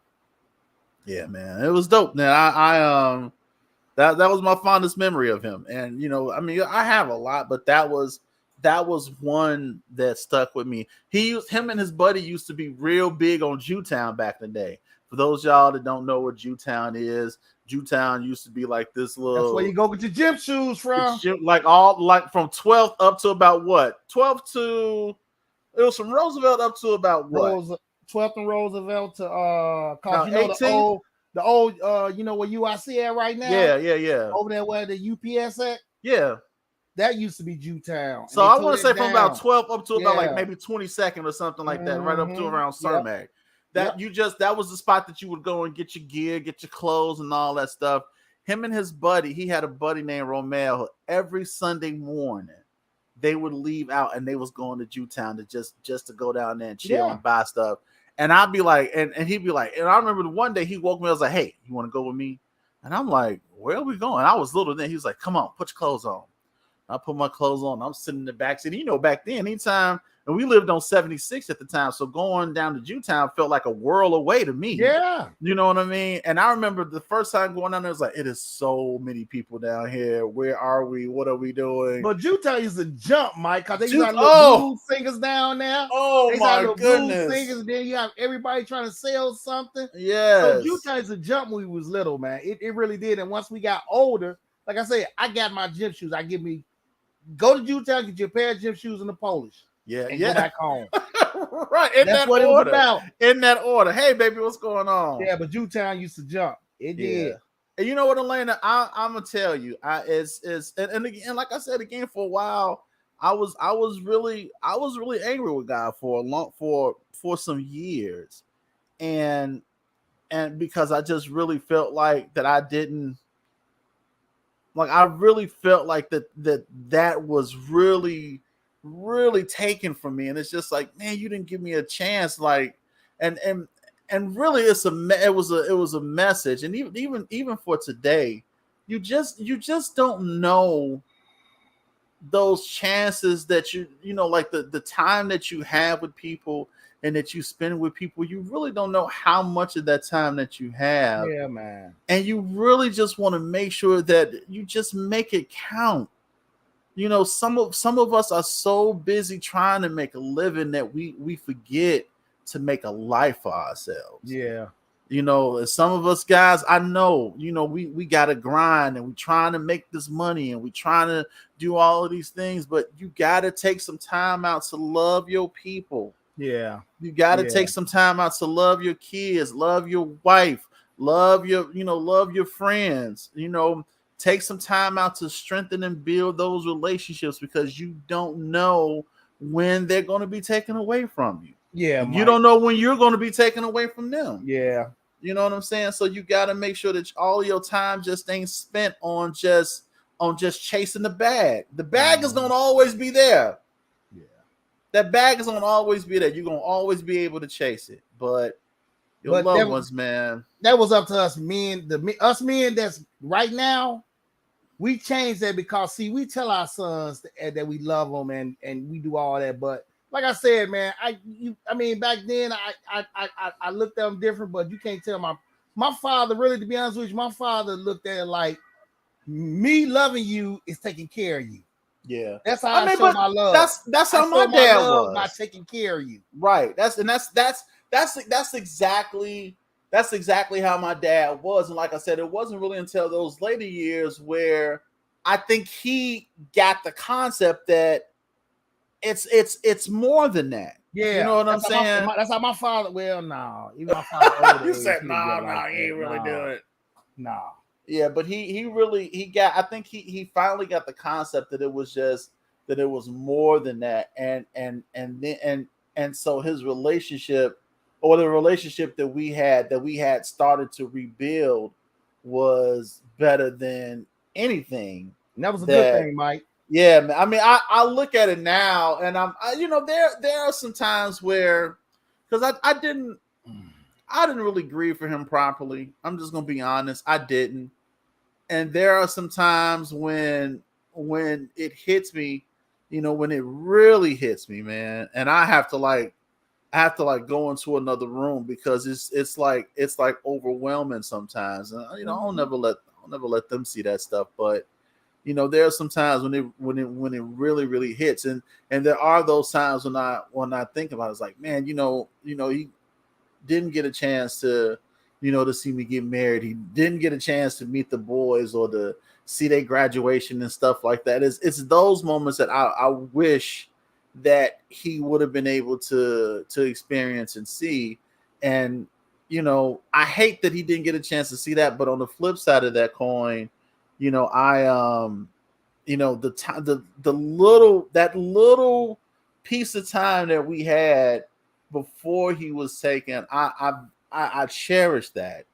yeah, man, it was dope. Man, that was my fondest memory of him. And I mean, I have a lot, but that was one that stuck with me. Him and his buddy used to be real big on Jewtown back in the day. For those y'all that don't know what Jewtown is, Jewtown used to be like this That's where little you go get your gym shoes from. like from 12th up to about what? 12th to it was from Roosevelt up to about what? Rose 12th and Roosevelt to cause About 18th? the old where UIC at right now, Yeah, yeah, yeah. over there where the UPS at, Yeah. that used to be Jewtown, and So they I tore want to that say from about down. 12 up to about like Yeah. maybe 22nd or something like that, right up to around Yep. Cermak. Yep. That was the spot that you would go and get your gear, get your clothes and all that stuff. Him and his buddy, he had a buddy named Romel. Every Sunday morning, they would leave out and they was going to Jewtown to just to go down there and chill Yeah. and buy stuff. And I'd be like, and he'd be like, and I remember the one day he woke me, I was like, "Hey, you want to go with me?" And I'm like, "Where are we going?" I was little then. He was like, "Come on, put your clothes on." I put my clothes on. I'm sitting in the back seat. Back then, anytime, and we lived on 76 at the time, so going down to Jewtown felt like a world away to me. Yeah. You know what I mean? And I remember the first time going down there, it was like, it is so many people down here. Where are we? What are we doing? But Jewtown used to jump, Mike, because they used to have Oh! little blues singers down there. Oh They used to have my little blues goodness. singers, and then you have everybody trying to sell something. So Yes. Jewtown used to jump when we was little, man. It really did. And once we got older, like I said, I got my gym shoes. Go to Jewtown, get you a pair of gym shoes and a Polish. Yeah, And yeah. go back home. Right. In That's that what order. it was about. In that order. Hey, baby, what's going on? Yeah, but Jewtown used to jump. It did. And you know what, Elena? I'm gonna tell you, and again, like I said again, for a while, I was really angry with God for some years, and and because I just really felt like that I didn't like I really felt like that was really taken from me, and it's just like, man, you didn't give me a chance, like, and and and really it was a message, and even for today, you just don't know those chances that you know, like the time that you have with people and that you spend with people, you really don't know how much of that time that you have, Yeah, man. and you really just want to make sure that you just make it count. You know, some of us are so busy trying to make a living that we forget to make a life for ourselves. Yeah. You know, some of us guys, I know, you know, we gotta grind, and we trying to make this money, and we trying to do all of these things, but you gotta take some time out to love your people. Yeah. You got to Yeah. take some time out to love your kids, love your wife, love your, you know, love your friends. You know, take some time out to strengthen and build those relationships, because you don't know when they're going to be taken away from you. Yeah, And you Mike. don't know when you're going to be taken away from them. Yeah. You know what I'm saying? So you got to make sure that all your time just ain't spent on just chasing the bag. The bag is going to always be there. Yeah. That bag is gonna always be there. You're gonna always be able to chase it, but your But loved ones, man. that was up to us men. Us men that's right now, we changed that because see, we tell our sons that we love them and we do all that. But like I said, man, I mean, back then I looked at them different, but you can't tell my father really, to be honest with you, my father looked at it like me loving you is taking care of you. Yeah, That's how I I mean, show but my love. that's I how my show my dad love by was. taking care of you. Right. That's exactly how my dad was. And like I said, it wasn't really until those later years where I think he got the concept that it's more than that. You know Yeah, what I'm saying? that's how my father. Well, no, even my father older You age, said he didn't get no, it no, like he that. ain't really No, do it. no. Yeah, but he really he got, I think he finally got the concept that it was just that it was more than that, and so his relationship, or the relationship that we had started to rebuild, was better than anything. And that was a good That thing, Mike. Yeah, man. I mean, I look at it now, and you know, there are some times where, because I didn't really grieve for him properly. I'm just gonna be honest, I didn't. And there are some times when it hits me, you know, when it really hits me, man, and I have to like go into another room, because it's like overwhelming sometimes. And you know, I'll never let them see that stuff, but you know, there are some times when it really hits, and there are those times when I think about it, it's like, man, he didn't get a chance to, you know, to see me get married. He didn't get a chance to meet the boys or to see their graduation and stuff like that. It's those moments that I wish that he would have been able to experience and see. And you know, I hate that he didn't get a chance to see that. But on the flip side of that coin, you know, you know, the little piece of time that we had before he was taken, I cherish that,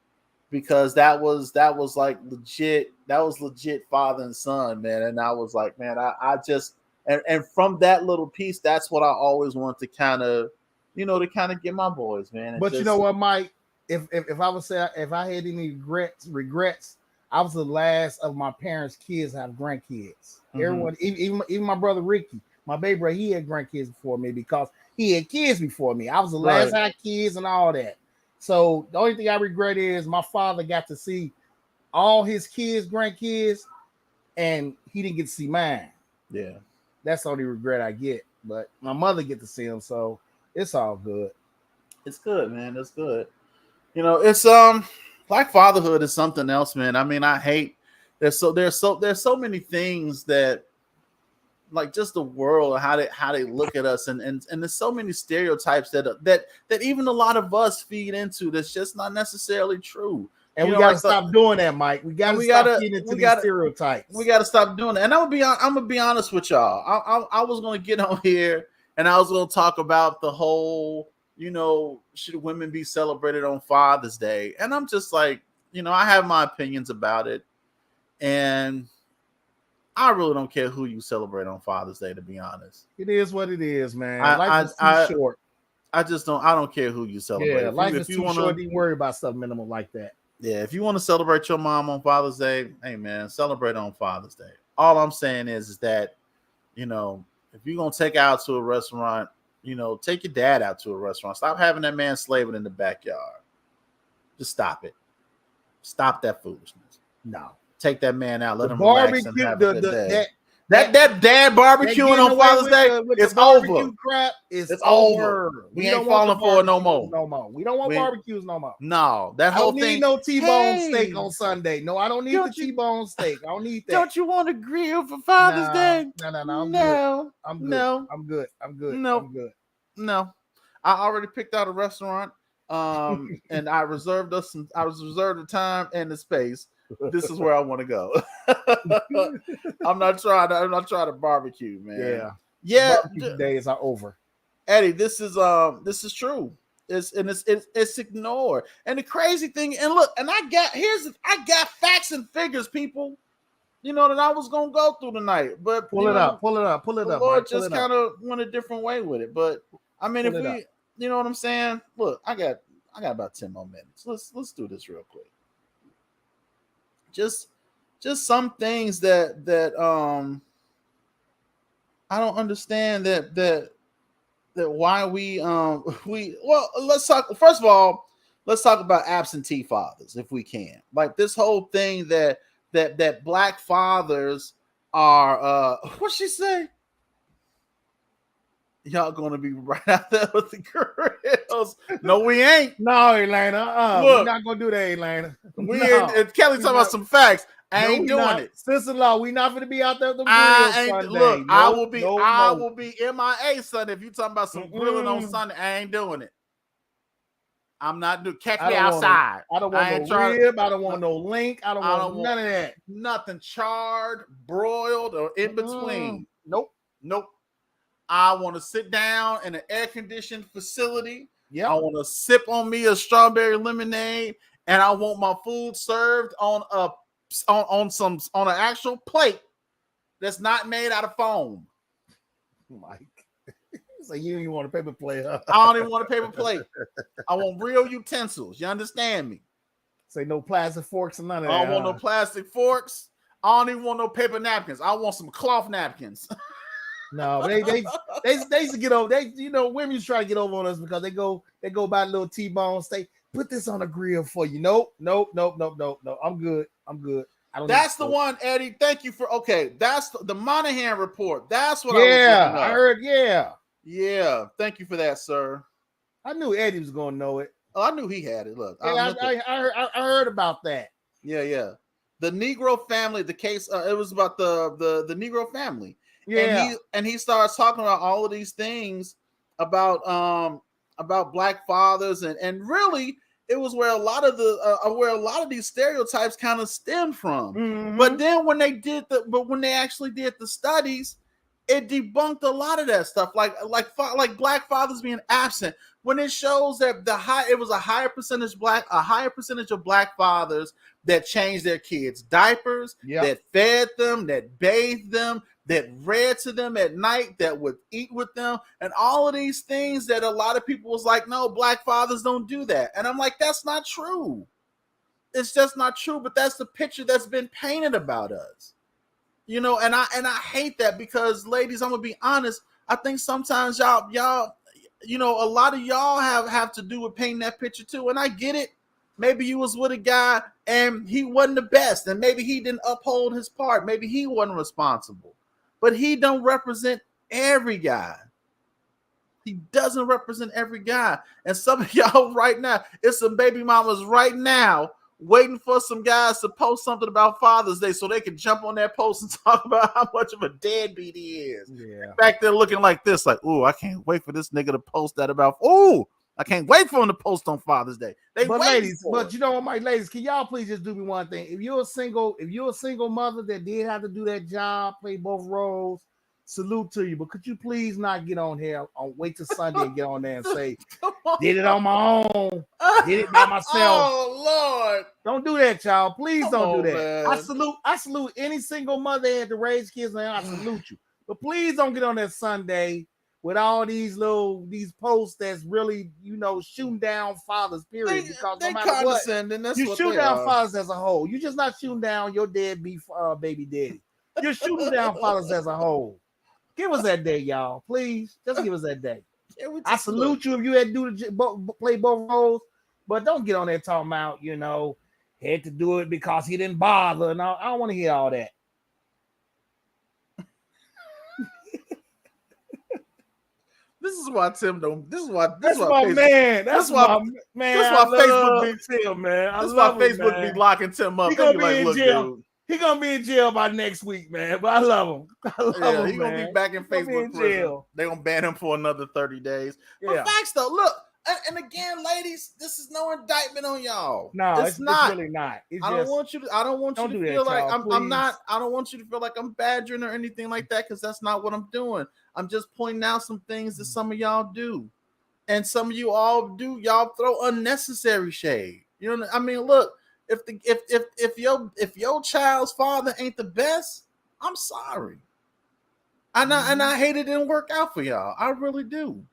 because that was like legit, that was legit father and son, man. And I was like, man, I just, and from that little piece, that's what I always want to kind of, you know, to kind of get my boys, man. And But you know just what, Mike? If I would say if I had any regrets, I was the last of my parents' kids to have grandkids. Everyone, even my brother Ricky, my baby brother, he had grandkids before me because he had kids before me. I was the last to have kids and all that. So the only thing I regret is my father got to see all his kids, grandkids, and he didn't get to see mine. Yeah, that's the only regret I get. But my mother get to see them, so it's all good. it's good, man. It's good. You know, it's like fatherhood is something else, man. I mean, I hate there's so many things that, like, just the world, how they look at us, and there's so many stereotypes that even a lot of us feed into, that's just not necessarily true. And You we know, got to like stop doing that, Mike. We got to stop feeding into these stereotypes. We got to stop doing that. And I'm gonna be honest with y'all. I was gonna get on here and I was gonna talk about the whole should women be celebrated on Father's Day? And I'm just like, I have my opinions about it. And I really don't care who you celebrate on Father's Day, to be honest. It is what it is, man. I Life I is too I, short. I just don't. I don't care who you celebrate. Yeah, If life you, is if you too want short. to, Don't worry about stuff minimal like that. yeah, if you want to celebrate your mom on Father's Day, hey man, celebrate on Father's Day. All I'm saying is that if you're gonna take out to a restaurant, take your dad out to a restaurant. Stop having that man slaving in the backyard. Just stop it. Stop that foolishness. No. Take that man out. Let The him relax and barbecue, have a good day. that That dad barbecuing getting on away Father's Day, with it's the barbecue over. crap is It's over. over. We don't ain't want the falling for it no barbecues more. We don't want We ain't- barbecues no more. No, that I whole don't thing. need no T-bone steak Hey, on Sunday. No, I don't need don't the you T-bone steak. I don't need that. don't you want to grill for Father's Day? No. I'm good. No, I'm good. I'm good. no, I'm good. no. I already picked out a restaurant, and I reserved the time and the space. This is where I want to go. I'm not trying to barbecue, man. Yeah, Barbecue days are over. Eddie, this is true. It's ignored. And the crazy thing, and look, and I got facts and figures, people. That I was gonna go through tonight, but Pull it up. the Lord just kind of went a different way with it. But I mean, if we, you know what I'm saying? Look, I got about 10 more minutes. Let's do this real quick. Just some things that I don't understand that why we let's talk first of all, let's talk about absentee fathers if we can. Like this whole thing that black fathers are what she say? Y'all gonna be right out there with the girls. No, we ain't. No, Elena. We're not gonna do that, Elena. We ain't. Kelly talking about some facts. I ain't doing it. Sister-in-law, we not gonna be out there with the grills Sunday. Look, I will be MIA Sunday. If you talking about some grilling on Sunday, I ain't doing it. I'm not doing. Catch me outside. I don't want no rib. I don't want no link. I don't want none of that. Nothing charred, broiled, or in between. Nope. I want to sit down in an air-conditioned facility. Yeah. I want to sip on me a strawberry lemonade, and I want my food served on an actual plate that's not made out of foam. Mike. So you don't even want a paper plate. Huh? I don't even want a paper plate. I want real utensils. You understand me? Say no plastic forks and none of that. I don't want no plastic forks. I don't even want no paper napkins. I want some cloth napkins. No, they used to get over. Women used to try to get over on us because they go buy a little T-bone steak. Put this on the grill for you. Nope. I'm good. That's the one, Eddie. Thank you for. Okay, that's the Monahan report. That's what. I heard. Yeah. Thank you for that, sir. I knew Eddie was gonna know it. Oh, I knew he had it. Look, I heard about that. Yeah. The Negro family. The case. It was about the Negro family. Yeah, and he starts talking about all of these things about black fathers and really it was where a lot of these stereotypes kind of stem from. Mm-hmm. But then when they actually did the studies, it debunked a lot of that stuff, like black fathers being absent. When it shows that it was a higher percentage of black fathers that changed their kids' diapers, that fed them, that bathed them, that read to them at night, that would eat with them, and all of these things that a lot of people was like, no, black fathers don't do that. And I'm like, that's not true. It's just not true, but that's the picture that's been painted about us. And I hate that because, ladies, I'm gonna be honest, I think sometimes y'all, a lot of y'all have to do with painting that picture too. And I get it. Maybe you was with a guy and he wasn't the best, and maybe he didn't uphold his part. Maybe he wasn't responsible. But he don't represent every guy. He doesn't represent every guy. And some of y'all right now, it's some baby mamas right now waiting for some guys to post something about Father's Day so they can jump on that post and talk about how much of a deadbeat he is. Yeah. Back there looking like this, like, ooh, I can't wait for this nigga to post that about, ooh, I can't wait for him to post on Father's Day. But you know what, my ladies, can y'all please just do me one thing? If you're a single mother that did have to do that job, play both roles, salute to you, but could you please not get on here wait till Sunday and get on there and say, on. did it on my own, did it by myself. Oh Lord. Don't do that, y'all. Please don't do that. Man. I salute any single mother that had to raise kids, and I salute you. But please don't get on that Sunday with all these posts that's really, shooting down fathers, period. Because no matter what, you shoot down fathers as a whole. You're just not shooting down your deadbeat baby daddy. You're shooting down fathers as a whole. Give us that day, y'all. Please, just give us that day. I salute you if you had to play both roles, but don't get on there talking about, had to do it because he didn't bother. No, I don't want to hear all that. This is why Tim don't. This is why man. That's why Facebook be Tim, man. That's why Facebook be locking Tim up. He gonna be in jail. Dude. He gonna be in jail by next week, man. But I love him. He gonna be back in Facebook prison. They gonna ban him for another 30 days. Yeah. But facts though, look, and again, ladies, this is no indictment on y'all. No, it's not. It's really not. I don't want you to feel like I'm not. I don't want you to feel like I'm badgering or anything like that, because that's not what I'm doing. I'm just pointing out some things that some of y'all do, and some of you all do. Y'all throw unnecessary shade. You know, I mean, look. If your child's father ain't the best, I'm sorry. And I hate it didn't work out for y'all. I really do.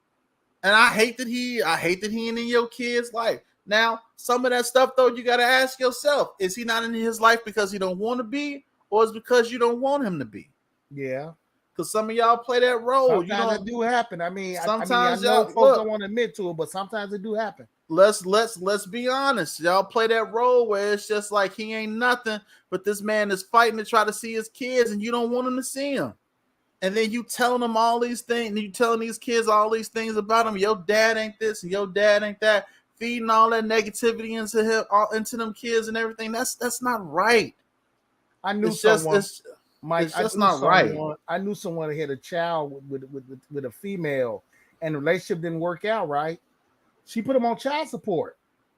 And I hate that he ain't in your kid's life. Now, some of that stuff though, you gotta ask yourself: is he not in his life because he don't want to be, or is it because you don't want him to be? Yeah. Because some of y'all play that role. Sometimes it do happen. I mean, sometimes I know folks don't want to admit to it, but sometimes it do happen. Let's be honest. Y'all play that role where it's just like he ain't nothing, but this man is fighting to try to see his kids, and you don't want him to see him. And then you telling them all these things, and you telling these kids all these things about him. Your dad ain't this, and your dad ain't that. Feeding all that negativity into him, into them kids and everything. That's not right. I knew someone. It's just not right. I knew someone that had a child with a female, and the relationship didn't work out right. She put him on child support.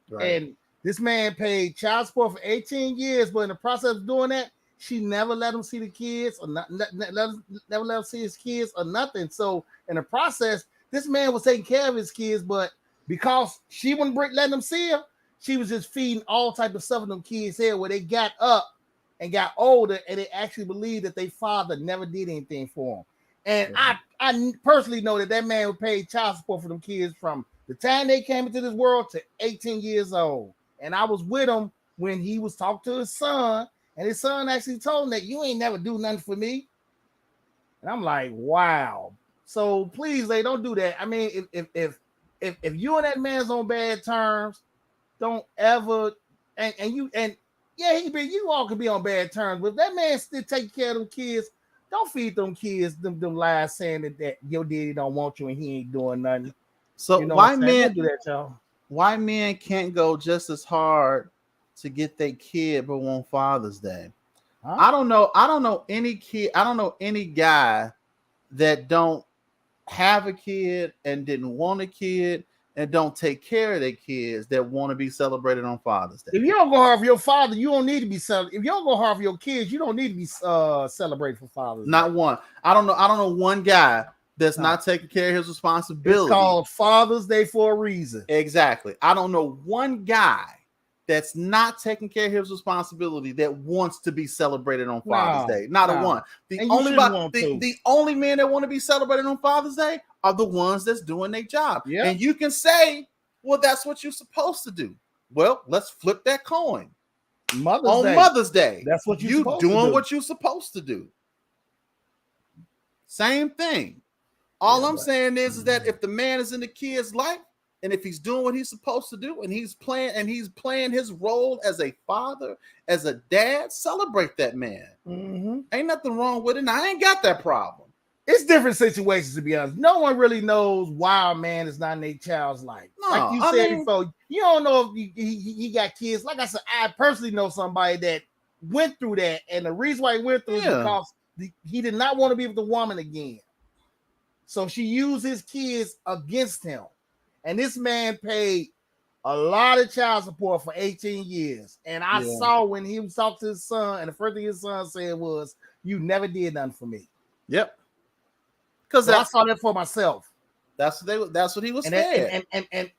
Right. And this man paid child support for 18 years, but in the process of doing that, she never let him see the kids or never let him see his kids or nothing. So in the process, this man was taking care of his kids, but because she wouldn't letting him see him, she was just feeding all type of stuff in them kids' head where they got up and got older, and they actually believed that their father never did anything for them. And yeah. I personally know that man would pay child support for them kids from the time they came into this world to 18 years old. And I was with him when he was talking to his son, and his son actually told him that you ain't never do nothing for me. And I'm like, wow. So please, they don't do that. I mean, if you and that man's on bad terms, don't ever you all could be on bad terms, but if that man still taking care of them kids, don't feed them kids them lies saying that your daddy don't want you and he ain't doing nothing. So why men do that, y'all? Why men can't go just as hard to get their kid but want Father's Day? Huh? I don't know any kid. I don't know any guy that don't have a kid and didn't want a kid and don't take care of their kids that want to be celebrated on Father's Day. If you don't go hard for your father, you don't need to be celebrated. If you don't go hard for your kids, you don't need to be celebrated for Father's Day. Not one. I don't know one guy that's not taking care of his responsibility. It's called Father's Day for a reason. Exactly. I don't know one guy that's not taking care of his responsibility that wants to be celebrated on Father's Day. Not a one. The only men that want to be celebrated on Father's Day are the ones that's doing their job. Yep. And you can say, well, that's what you're supposed to do. Well, let's flip that coin. Mother's Day. That's what you're doing what you're supposed to do. Same thing. All I'm saying is that if the man is in the kid's life, and if he's doing what he's supposed to do, and he's playing his role as a father, as a dad, celebrate that man. Mm-hmm. Ain't nothing wrong with it. And I ain't got that problem. It's different situations, to be honest. No one really knows why a man is not in a child's life. No, like you said before, you don't know if he got kids. Like I said, I personally know somebody that went through that, and the reason why he went through it is because he did not want to be with the woman again. So she used his kids against him. And this man paid a lot of child support for 18 years. And I saw when he was talking to his son, and the first thing his son said was, "You never did nothing for me." Yep. because I saw that for myself. That's what he was and saying.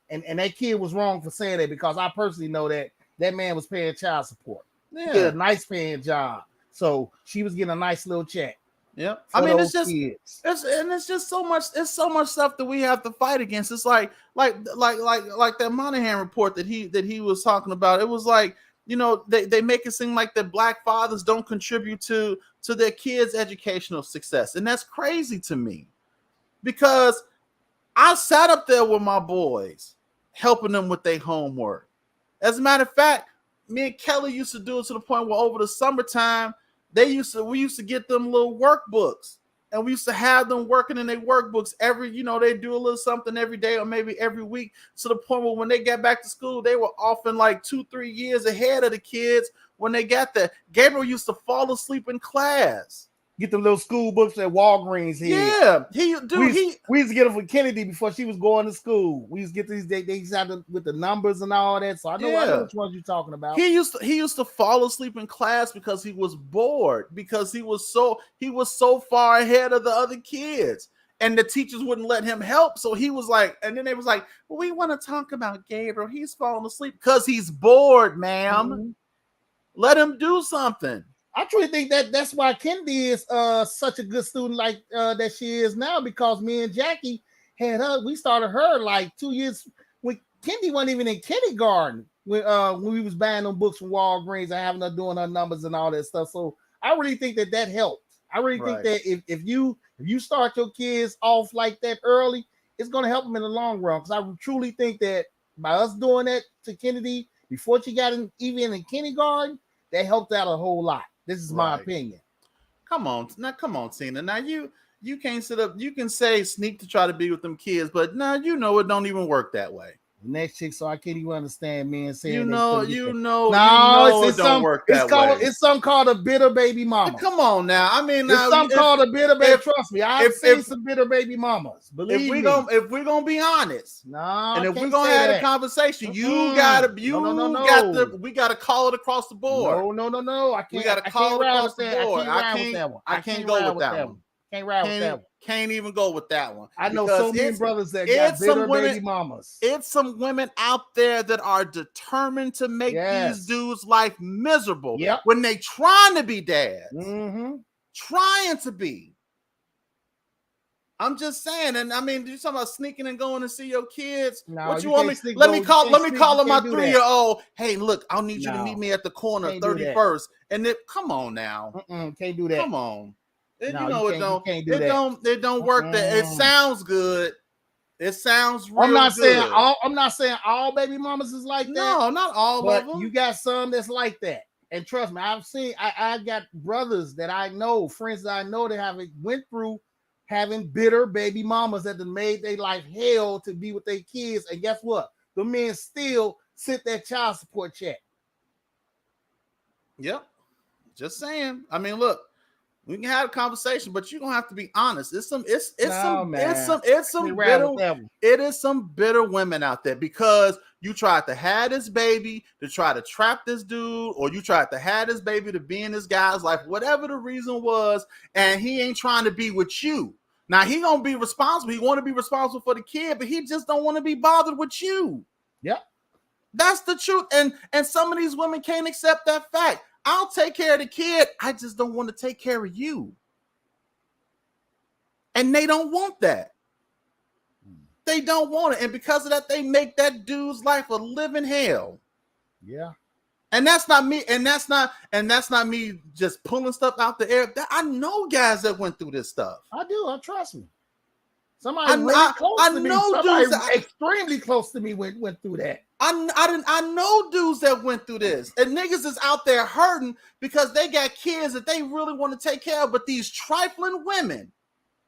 And that kid was wrong for saying that, because I personally know that man was paying child support. Yeah. He did a nice paying job, so she was getting a nice little check. Yeah, I mean, it's just kids. It's just so much. It's so much stuff that we have to fight against. It's like that Monahan report that he was talking about. It was like, you know, they make it seem like that black fathers don't contribute to their kids' educational success, and that's crazy to me, because I sat up there with my boys, helping them with their homework. As a matter of fact, me and Kelly used to do it to the point where over the summertime, we used to get them little workbooks, and we used to have them working in their workbooks every, you know, they do a little something every day or maybe every week, to the point where when they got back to school, they were often like 2-3 years ahead of the kids when they got there. Gabriel used to fall asleep in class. Get them little school books at Walgreens here. Yeah, we used to get them for Kennedy before she was going to used to get these. They used to have them with the numbers and all that. So I know which ones you're talking about. He used to fall asleep in class because he was bored, because he was so far ahead of the other kids, and the teachers wouldn't let him help. So he was like, and then they was like, well, we want to talk about Gabriel. He's falling asleep because he's bored, ma'am. Mm-hmm. Let him do something. I truly think that's why Kennedy is such a good student like that she is now, because me and Jackie we started her like 2 years when Kennedy wasn't even in kindergarten, when we was buying them books from Walgreens and having her doing her numbers and all that stuff. So I really think that helped. I really think that if you start your kids off like that early, it's going to help them in the long run. Because I truly think that by us doing that to Kennedy before she got even in kindergarten, that helped out a whole lot. This is my opinion. Come on, Tina. Now you can't sit up. You can say sneak to try to be with them kids, but now you know it don't even work that way. The next chick, so I can't even understand men saying it don't work that way. It's something called a bitter baby mama. Come on now. I mean, it's something called a bitter baby. Trust me, I've seen some bitter baby mamas. Believe me. If we're gonna be honest, and if we're gonna have a conversation, we gotta call it across the board. No. I can't. We gotta call it across the board. I can't go with that one. Can't ride with that one. Can't even go with that one. I know so many brothers that got bitter baby mamas. It's some women out there that are determined to make these dudes' life miserable when they trying to be dads. Mm-hmm. Trying to be. I'm just saying, and I mean, you're talking about sneaking and going to see your kids. No, what you want me? Let me call him my 3-year-old. Hey, look, I'll need you to meet me at the corner 31st. And then come on now. Can't do that. Come on. It don't work. That it sounds good. It sounds real good. I'm not saying all baby mamas is like that. No, not all of them. You got some that's like that. And trust me, I got brothers that I know, friends that I know that went through having bitter baby mamas that made their life hell to be with their kids. And guess what? The men still sent that child support check. Yep. Just saying. I mean, look, we can have a conversation, but you're gonna have to be honest. It is some bitter women out there because you tried to have this baby to try to trap this dude, or you tried to have this baby to be in this guy's life, whatever the reason was, and he ain't trying to be with you. Now he gonna be responsible. He want to be responsible for the kid, but he just don't want to be bothered with you. Yep. That's the truth. And some of these women can't accept that fact. I'll take care of the kid. I just don't want to take care of you. And they don't want that. They don't want it. And because of that, they make that dude's life a living hell. Yeah. And that's not me. And that's not me just pulling stuff out the air. I know guys that went through this stuff. I do. Trust me. Somebody extremely close to me went through that. I know dudes that went through this, and niggas is out there hurting because they got kids that they really want to take care of, but these trifling women,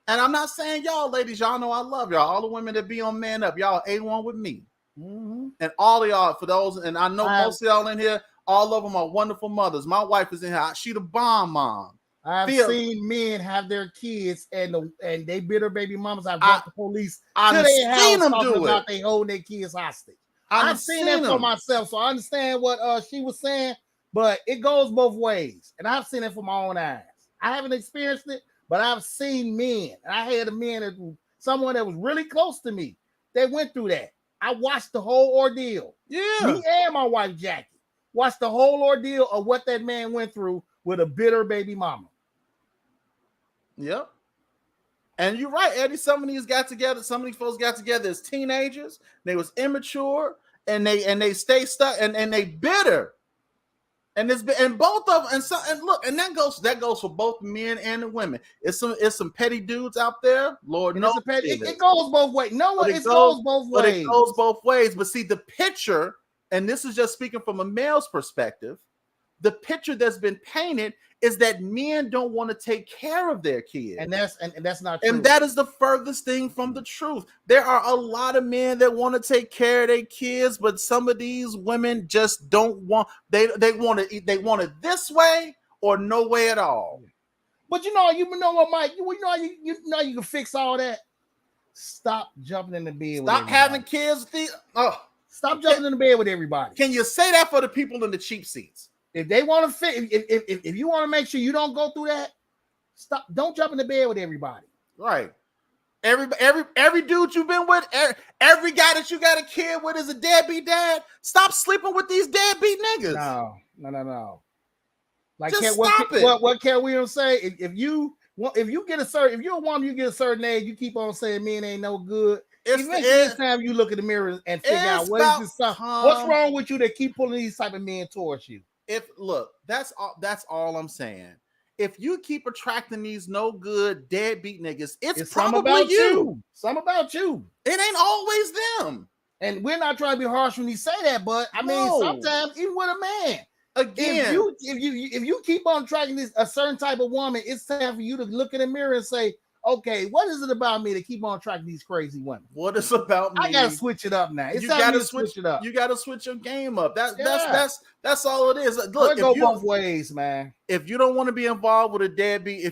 and I'm not saying y'all ladies, y'all know I love y'all, all the women that be on Man Up, y'all A1 with me. Mm-hmm. And all of y'all, for those, and I know most of y'all in here, all of them are wonderful mothers. My wife is in here. She the bomb mom. I've seen men have their kids and they bitter baby mamas. I've brought the police to their house talking about they holding their kids hostage. I've seen that for myself, so I understand what she was saying, but it goes both ways, and I've seen it from my own eyes. I haven't experienced it, But I've seen men, and I had a man someone that was really close to me. They went through that. I watched the whole ordeal. Yeah. Me and my wife Jackie watched the whole ordeal of what that man went through with a bitter baby mama. Yep. And you're right, Eddie. Some of these folks got together as teenagers. They was immature, and they stay stuck, and they bitter. And both of them, and look, and that goes for both men and the women. It's some petty dudes out there. Lord knows it goes both ways. It goes both ways. But it goes both ways. But see, the picture, and this is just speaking from a male's perspective, the picture that's been painted is that men don't want to take care of their kids. And that's not true. And that is the furthest thing from the truth. There are a lot of men that want to take care of their kids, but some of these women just don't want, they want it this way or no way at all. But you know what, Mike? You know you can fix all that. Stop jumping in the bed. Stop having kids. Stop jumping in the bed with everybody. Can you say that for the people in the cheap seats? If they want to fit, if you want to make sure you don't go through that, stop. Don't jump in the bed with everybody. Right. Every dude you've been with, every guy that you got a kid with is a deadbeat dad. Stop sleeping with these deadbeat niggas. No. Like, just stop it. What Cat Williams say? If you're a woman, you get a certain age, you keep on saying men ain't no good. It's time you look in the mirror and figure out what's wrong with you that keep pulling these type of men towards you. That's all I'm saying. If you keep attracting these no good deadbeat niggas, it's probably about you. Some about you. It ain't always them. And we're not trying to be harsh when you say that, but I mean, sometimes even with a man, again, if you keep on attracting a certain type of woman, it's time for you to look in the mirror and say, okay, what is it about me to keep on attracting these crazy women? What is about me? I gotta switch it up now. You gotta switch it up. You gotta switch your game up. That's all it is. Look, go both ways, man. If you don't want to be involved with a deadbeat,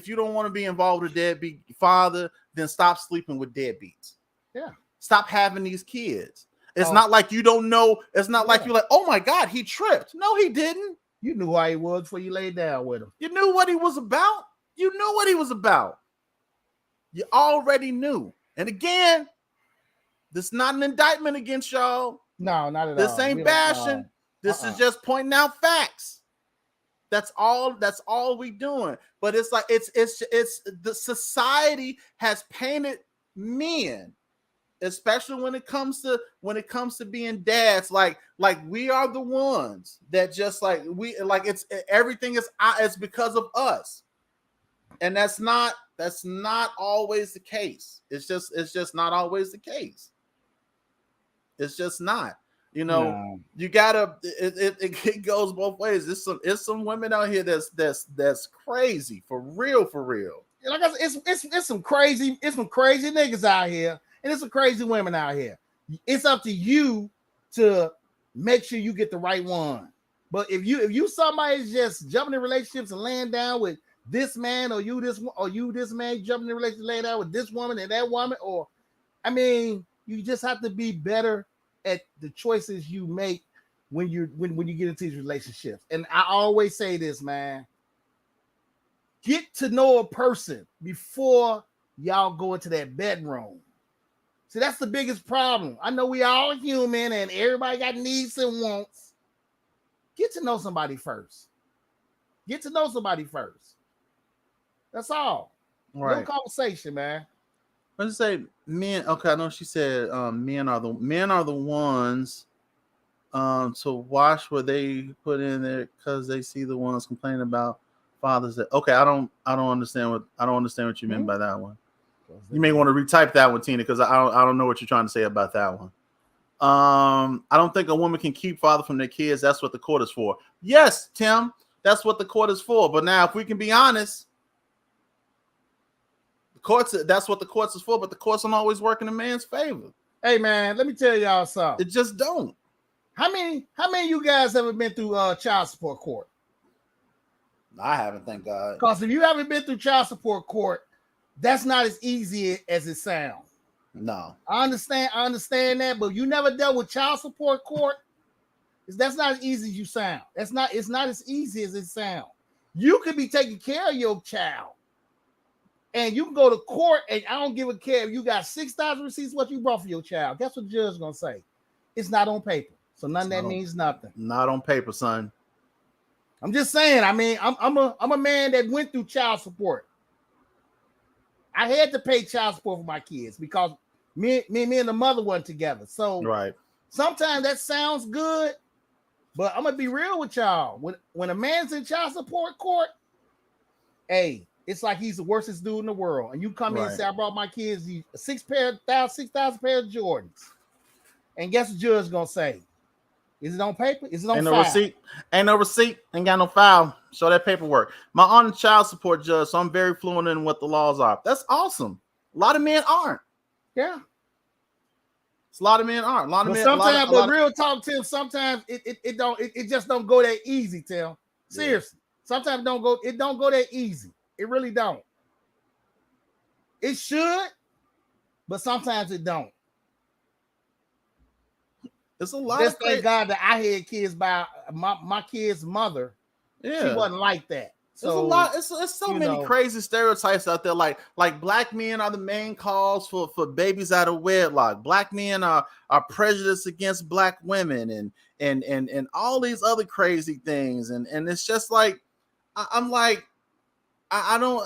father, then stop sleeping with deadbeats. Yeah. Stop having these kids. It's not like you don't know. It's not like you're like, oh my God, he tripped. No, he didn't. You knew who he was before you laid down with him. You knew what he was about. You already knew. And again, this is not an indictment against y'all. No, not at all. This ain't bashing. This is just pointing out facts. That's all we doing. But it's like it's the society has painted men, especially when it comes to being dads, like we are the ones that just it's everything is because of us. And that's not always the case. It's just not always the case. It's just not. You gotta. It goes both ways. It's some women out here that's crazy for real. Like I said, it's some crazy niggas out here, and it's some crazy women out here. It's up to you to make sure you get the right one. But if you somebody's just jumping in relationships and laying down with this man, or you this man jumping in a relationship, laying out with this woman and that woman, you just have to be better at the choices you make when you get into these relationships. And I always say this, man: get to know a person before y'all go into that bedroom. See, that's the biggest problem. I know we all human and everybody got needs and wants. Get to know somebody first. That's all. Right. No conversation, man. Let's say men. Okay, I know she said men are the ones to watch what they put in there because they see the ones complaining about fathers. That okay, I don't understand what you meant by that one. You may want to retype that one, Tina, because I don't know what you're trying to say about that one. I don't think a woman can keep father from their kids. That's what the court is for. Yes, Tim, that's what the court is for. But now, if we can be honest, that's what the courts is for, but the courts don't always work in a man's favor. Hey man, let me tell y'all something. It just don't. How many of you guys ever been through child support court? I haven't, thank God. Because if you haven't been through child support court, that's not as easy as it sounds. No. I understand that, but you never dealt with child support court. That's not as easy as you sound. It's not as easy as it sounds. You could be taking care of your child and you can go to court, and I don't give a care if you got 6,000 receipts what you brought for your child. Guess what the judge is gonna say? It's not on paper, so none of that means nothing. Not on paper, son. I'm just saying. I mean, I'm a man that went through child support. I had to pay child support for my kids because me and the mother weren't together. So right. Sometimes that sounds good, but I'm gonna be real with y'all. When a man's in child support court, hey, it's like he's the worstest dude in the world. And you come in and say, I brought my kids 6,000 pairs of Jordans. And guess what the judge gonna say? Is it on paper? Is it on file? No receipt. Ain't no receipt. Ain't got no file. Show that paperwork. My aunt is child support judge, so I'm very fluent in what the laws are. That's awesome. A lot of men aren't. Yeah. A lot of men aren't. A lot of men. Sometimes, real talk, Tim. Sometimes it just don't go that easy, Tim. Seriously. Yeah. Sometimes it don't go that easy. It really don't. It should, but sometimes it don't. It's a lot. Just thank God that I had kids by my kid's mother. Yeah. She wasn't like that. So it's a lot. It's so many crazy stereotypes out there. Like black men are the main cause for babies out of wedlock. Black men are prejudiced against black women and all these other crazy things. And it's just like I'm like I don't.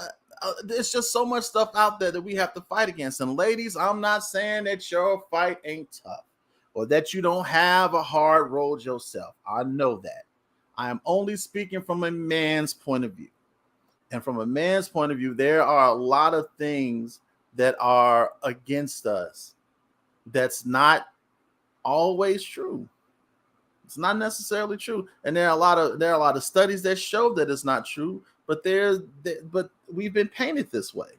There's just so much stuff out there that we have to fight against. And ladies, I'm not saying that your fight ain't tough or that you don't have a hard road yourself. I know that. I am only speaking from a man's point of view. And from a man's point of view, there are a lot of things that are against us that's not always true. It's not necessarily true. And there are a lot of studies that show that it's not true, but we've been painted this way.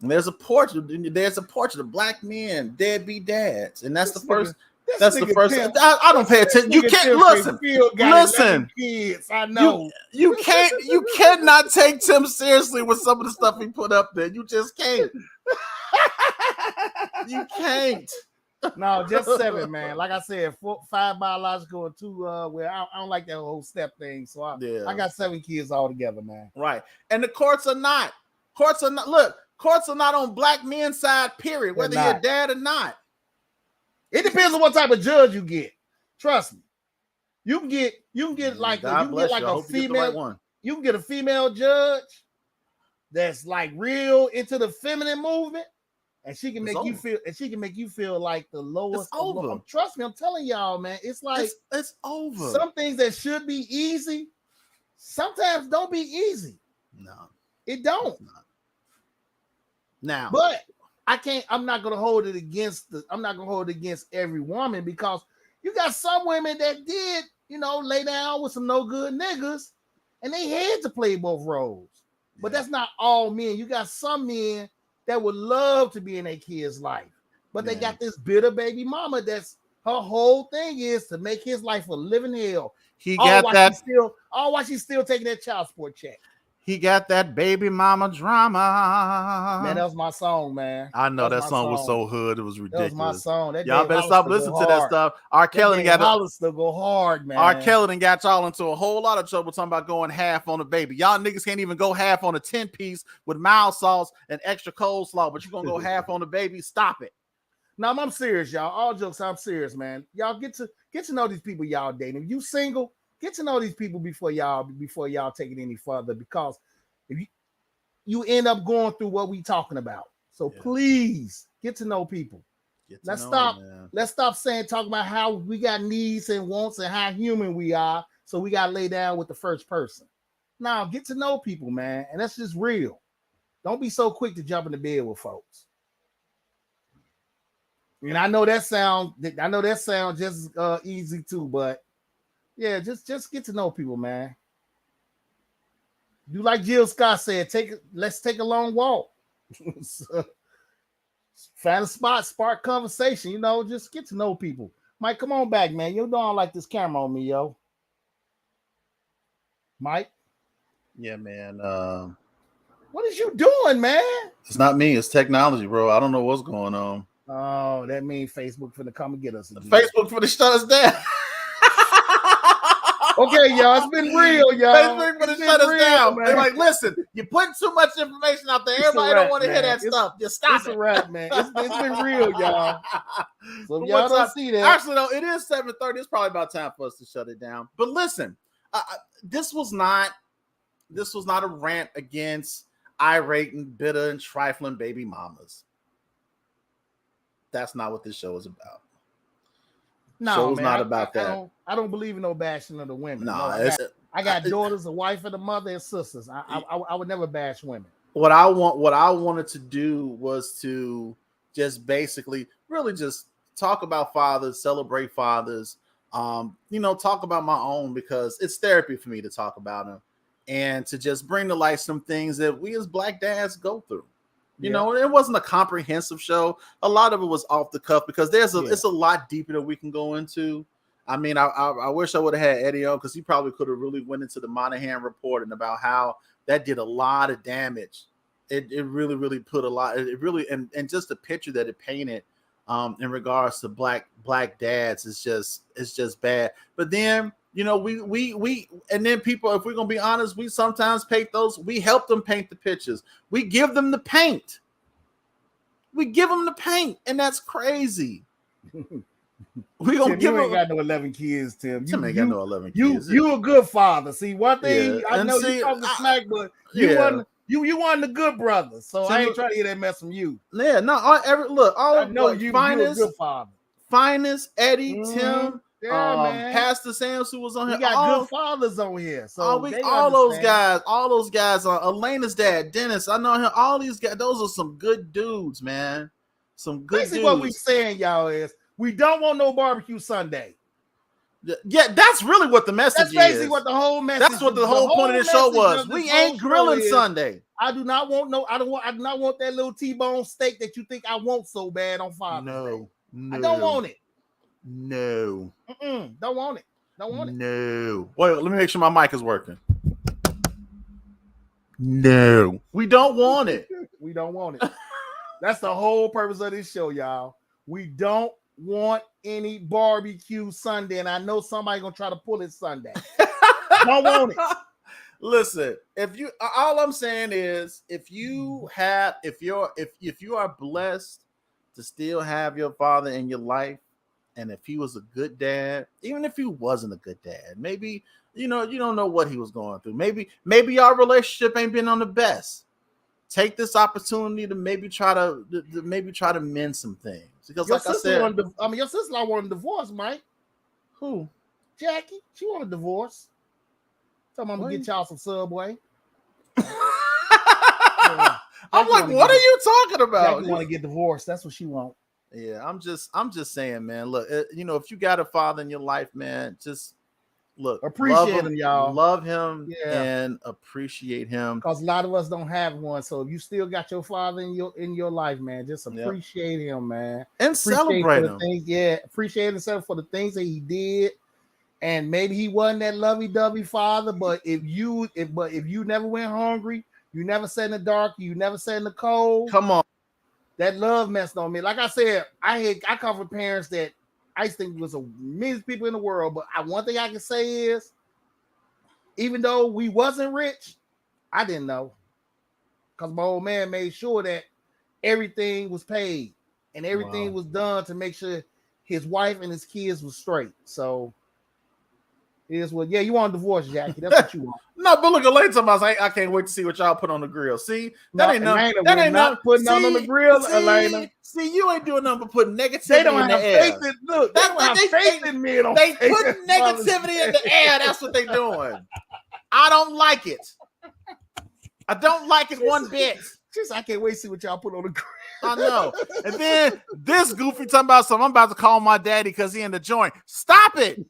And there's a portrait of black men, deadbeat dads, and that's the first. That's the first. I don't pay attention. You can't listen. Listen, kids. I know you can't. You cannot take Tim seriously with some of the stuff he put up there. You just can't. You can't. No, just 7, man. Like I said, 5 biological and 2. Where I don't like that whole step thing. So I got 7 kids all together, man. Right, and the courts are not. Look, courts are not on black men's side. Period. Whether you're dad or not. It depends on what type of judge you get. Trust me. You can get like a female. You can get a female judge that's like real into the feminine movement, and she can make you feel like the lowest. It's over. Trust me, I'm telling y'all, man. It's like it's over. Some things that should be easy, sometimes don't be easy. No, it don't. Now, but I'm not gonna hold it against every woman, because you got some women that did, lay down with some no good niggas and they had to play both roles. Yeah. But that's not all men. You got some men that would love to be in their kid's life, but they got this bitter baby mama that's her whole thing is to make his life a living hell. All while she's still taking that child support check. He got that baby mama drama. Man, that was my song, man. I know that song was so hood. It was ridiculous. That was my song. Y'all better stop listening to that stuff. R. Kelly got Hollister go hard, man. R. Kelly got y'all into a whole lot of trouble talking about going half on the baby. Y'all niggas can't even go half on a 10-piece with mild sauce and extra coleslaw, but you're gonna go half on the baby. Stop it. Now I'm serious, y'all. All jokes, I'm serious, man. Y'all get to know these people y'all dating. If you single, get to know these people before y'all take it any further, because if you end up going through what we talking about. So please get to know people. Let's stop talking about how we got needs and wants and how human we are. So we got to lay down with the first person. Now get to know people, man. And that's just real. Don't be so quick to jump in the bed with folks. And I know that sound just easy too, but yeah, just get to know people, man. Do like Jill Scott said, let's take a long walk. Find a spot, spark conversation, just get to know people. Mike, come on back, man. You don't like this camera on me, yo. Mike? Yeah, man. What is you doing, man? It's not me, it's technology, bro. I don't know what's going on. Oh, that means Facebook finna come and get us again. Facebook finna shut us down. Okay, y'all, it's been real, y'all. Facebook gonna shut us down. Man. They're like, listen, you're putting too much information out there. Everybody don't want to hear that stuff. Just stop It's a wrap, man. It's been real, y'all. So if y'all don't see that. Actually, though, it is 7:30. It's probably about time for us to shut it down. But listen, this was not a rant against irate and bitter and trifling baby mamas. That's not what this show is about. No, show's man, not about that. I don't believe in no bashing of the women. No, I got daughters, a wife, and a mother, and sisters. I would never bash women. What I wanted to do was to just basically really just talk about fathers, celebrate fathers, talk about my own, because it's therapy for me to talk about them and to just bring to light some things that we as Black dads go through. You know, it wasn't a comprehensive show. A lot of it was off the cuff because it's a lot deeper that we can go into. I mean, I wish I would have had Eddie on, because he probably could have really went into the Monahan report and about how that did a lot of damage. It really, really put a lot. It really, and just the picture that it painted in regards to black dads is just bad. But then, we and then people, if we're gonna be honest, we sometimes we help them paint the pictures. We give them the paint. And that's crazy. We gonna Tim, you ain't got no 11 kids, Tim. Tim ain't got no 11 kids. You a good father. See, one thing I know, you talking smack, but you wasn't a good brother. So I ain't trying to hear that mess from you. Yeah, no. I know you a good father. Finest, Eddie, Tim. Man. Pastor Sams, who was on here. We got good fathers on here. So all those guys, Elena's dad, Dennis. I know him. All these guys, those are some good dudes, man. Some good basically dudes. What we saying, y'all, is we don't want no barbecue Sunday. Yeah, that's really what the message is. That's basically what the whole message. That's what the whole point of this show was. We ain't grilling Sunday. I do not want I do not want that little T-bone steak that you think I want so bad on Father's Day. No. I don't want it. No. Don't want it. No. Wait, let me make sure my mic is working. No. We don't want it. We don't want it. That's the whole purpose of this show, y'all. We don't want any barbecue Sunday, and I know somebody gonna try to pull it Sunday. Don't want it. Listen, all I'm saying is, if you are blessed to still have your father in your life, and if he was a good dad, even if he wasn't a good dad, maybe you don't know what he was going through. Maybe our relationship ain't been on the best. Take this opportunity to maybe try to mend some things. Because your sister-in-law wanted a divorce, Mike. Who? Jackie. She wanted a divorce. Tell me I'm gonna get y'all some Subway. I'm like, what are you talking about? Jackie want to get divorced. That's what she want. Yeah, I'm just saying, man. Look, if you got a father in your life, man, just appreciate him, y'all. Love him and appreciate him. Because a lot of us don't have one. So if you still got your father in your life, man, just appreciate him, man, and celebrate him. Appreciate himself for the things that he did. And maybe he wasn't that lovey-dovey father, but if you never went hungry, you never sat in the dark, you never sat in the cold. Come on. That love messed on me. Like I said, I come from parents that I used to think was the meanest people in the world. But one thing I can say is, even though we wasn't rich, I didn't know. Because my old man made sure that everything was paid and everything was done to make sure his wife and his kids was straight. So you want a divorce, Jackie. That's what you want. No, but look, later time I was like, I can't wait to see what y'all put on the grill. See, that ain't not putting on the grill, Elena. See, you ain't doing nothing but putting negativity they don't in the have air. Faith in, look, they don't have faith in me. They put negativity in the air. That's what they doing. I don't like it. I don't like it one bit. I can't wait to see what y'all put on the grill. I know. And then this goofy talking about something. I'm about to call my daddy because he in the joint. Stop it.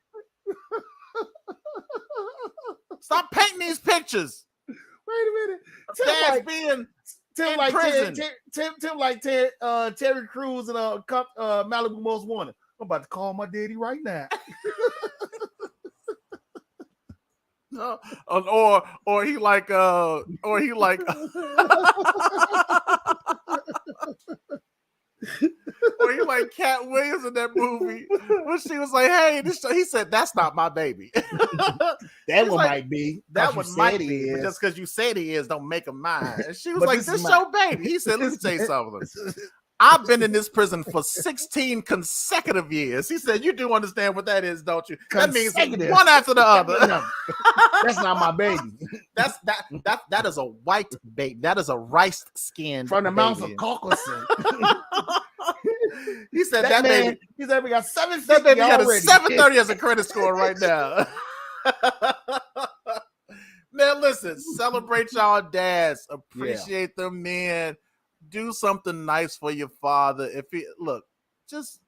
Stop painting these pictures. Wait a minute. Dad's being in prison. Tim like Terry Crews and Malibu Most Wanted. I'm about to call my daddy right now. No, or he like Or you like Cat Williams in that movie when she was like, "Hey, this show," he said, "That's not my baby." That one like, might be. That one might be, is. but just because you said he is, don't make him mine. And she was But like, "This show, baby." He said, "Let me tell you something. I've been in this prison for 16 consecutive years." He said, "You do understand what that is, don't you? That means one after the other." That's not my baby. That is a white baby. That is a rice skinned from the baby. mountains of Caucasus. He said that man, baby. He said we got 750. That baby got already. a 730 as a credit score right now. Man, listen, celebrate y'all dads. Appreciate them, men. Do something nice for your father. If he look, just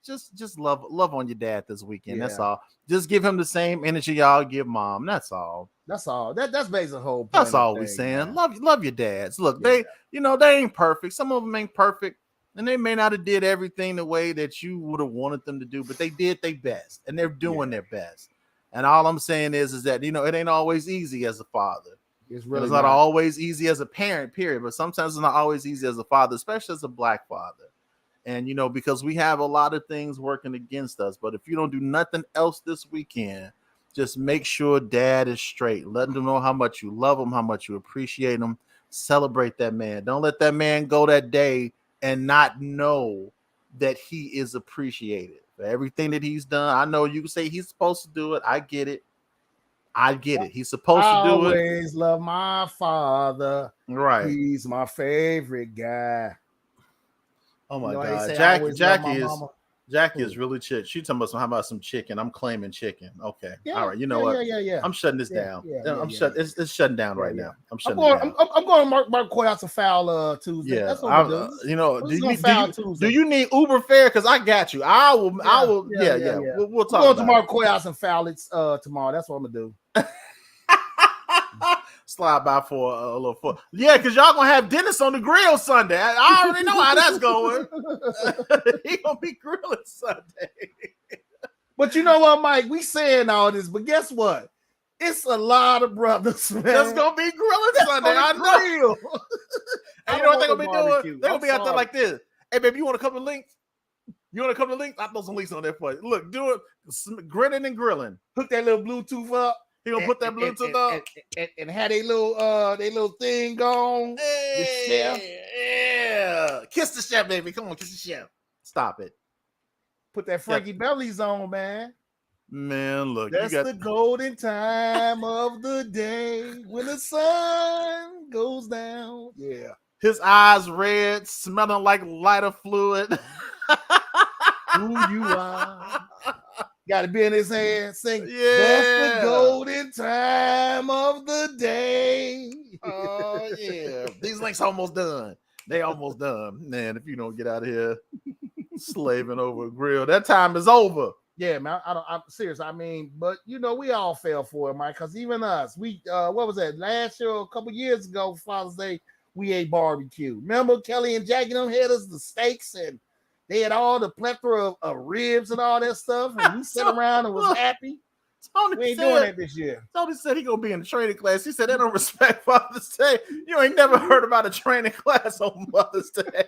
love on your dad this weekend. Yeah. That's all. Just give him the same energy y'all give mom. That's all. That's all. That's basically the whole point. That's all we're saying. Man. Love your dads. Look, they ain't perfect. Some of them ain't perfect, and they may not have did everything the way that you would have wanted them to do, but they did their best, and they're doing their best. And all I'm saying is that it ain't always easy as a father. It's not always easy as a parent, period. But sometimes it's not always easy as a father, especially as a Black father. And, because we have a lot of things working against us. But if you don't do nothing else this weekend, just make sure dad is straight. Let them know how much you love him, how much you appreciate him. Celebrate that man. Don't let that man go that day and not know that he is appreciated for everything that he's done. I know you can say he's supposed to do it. I get it. He's supposed to do it. I always love my father. Right. He's my favorite guy. Oh my God. Jackie is really chick. She talking about how about some chicken. I'm claiming chicken. Okay. All right. You know what? Yeah. I'm shutting this down. It's shutting down right now. I'm shutting down. I'm going to mark courthouse and foul Tuesday. Yeah. That's what I'm doing. Do you need Uber fare? Because I got you. I will. Yeah. We'll talk. We're going to mark courthouse and foul it tomorrow. That's what I'm gonna do. Slide by for a little foot. Yeah, because y'all gonna have Dennis on the grill Sunday. I already know how that's going. He gonna be grilling Sunday. But you know what, Mike? We saying all this, but guess what? It's a lot of brothers, man. That's gonna be grilling Sunday. I know. And you know what they're gonna be doing? They're gonna be out there like this. Hey, baby, you want a couple of links? You want a couple of links? I throw some links on there for you. Look, do it. Grinning and grilling. Hook that little Bluetooth up. He gonna put that Bluetooth up and have they little thing going. Yeah. Kiss the chef, baby. Come on, kiss the chef. Stop it. Put that Frankie Bellies on, man. Man, look. That's the golden time of the day when the sun goes down. Yeah. His eyes red, smelling like lighter fluid. Who you are. Got to be in his hand singing. Yeah. That's the golden time of the day. Oh, yeah. These links almost done. They almost done. Man, if you don't get out of here slaving over a grill, that time is over. Yeah, man. I'm serious. I mean, but we all fell for it, Mike, because even us, we what was that? Last year or a couple years ago, Father's Day, we ate barbecue. Remember Kelly and Jackie them had us the steaks and they had all the plethora of ribs and all that stuff, and we sat around and was happy. Tony we ain't doing that this year. Tony said he gonna be in the training class. He said they don't respect Father's Day. You ain't never heard about a training class on Mother's Day.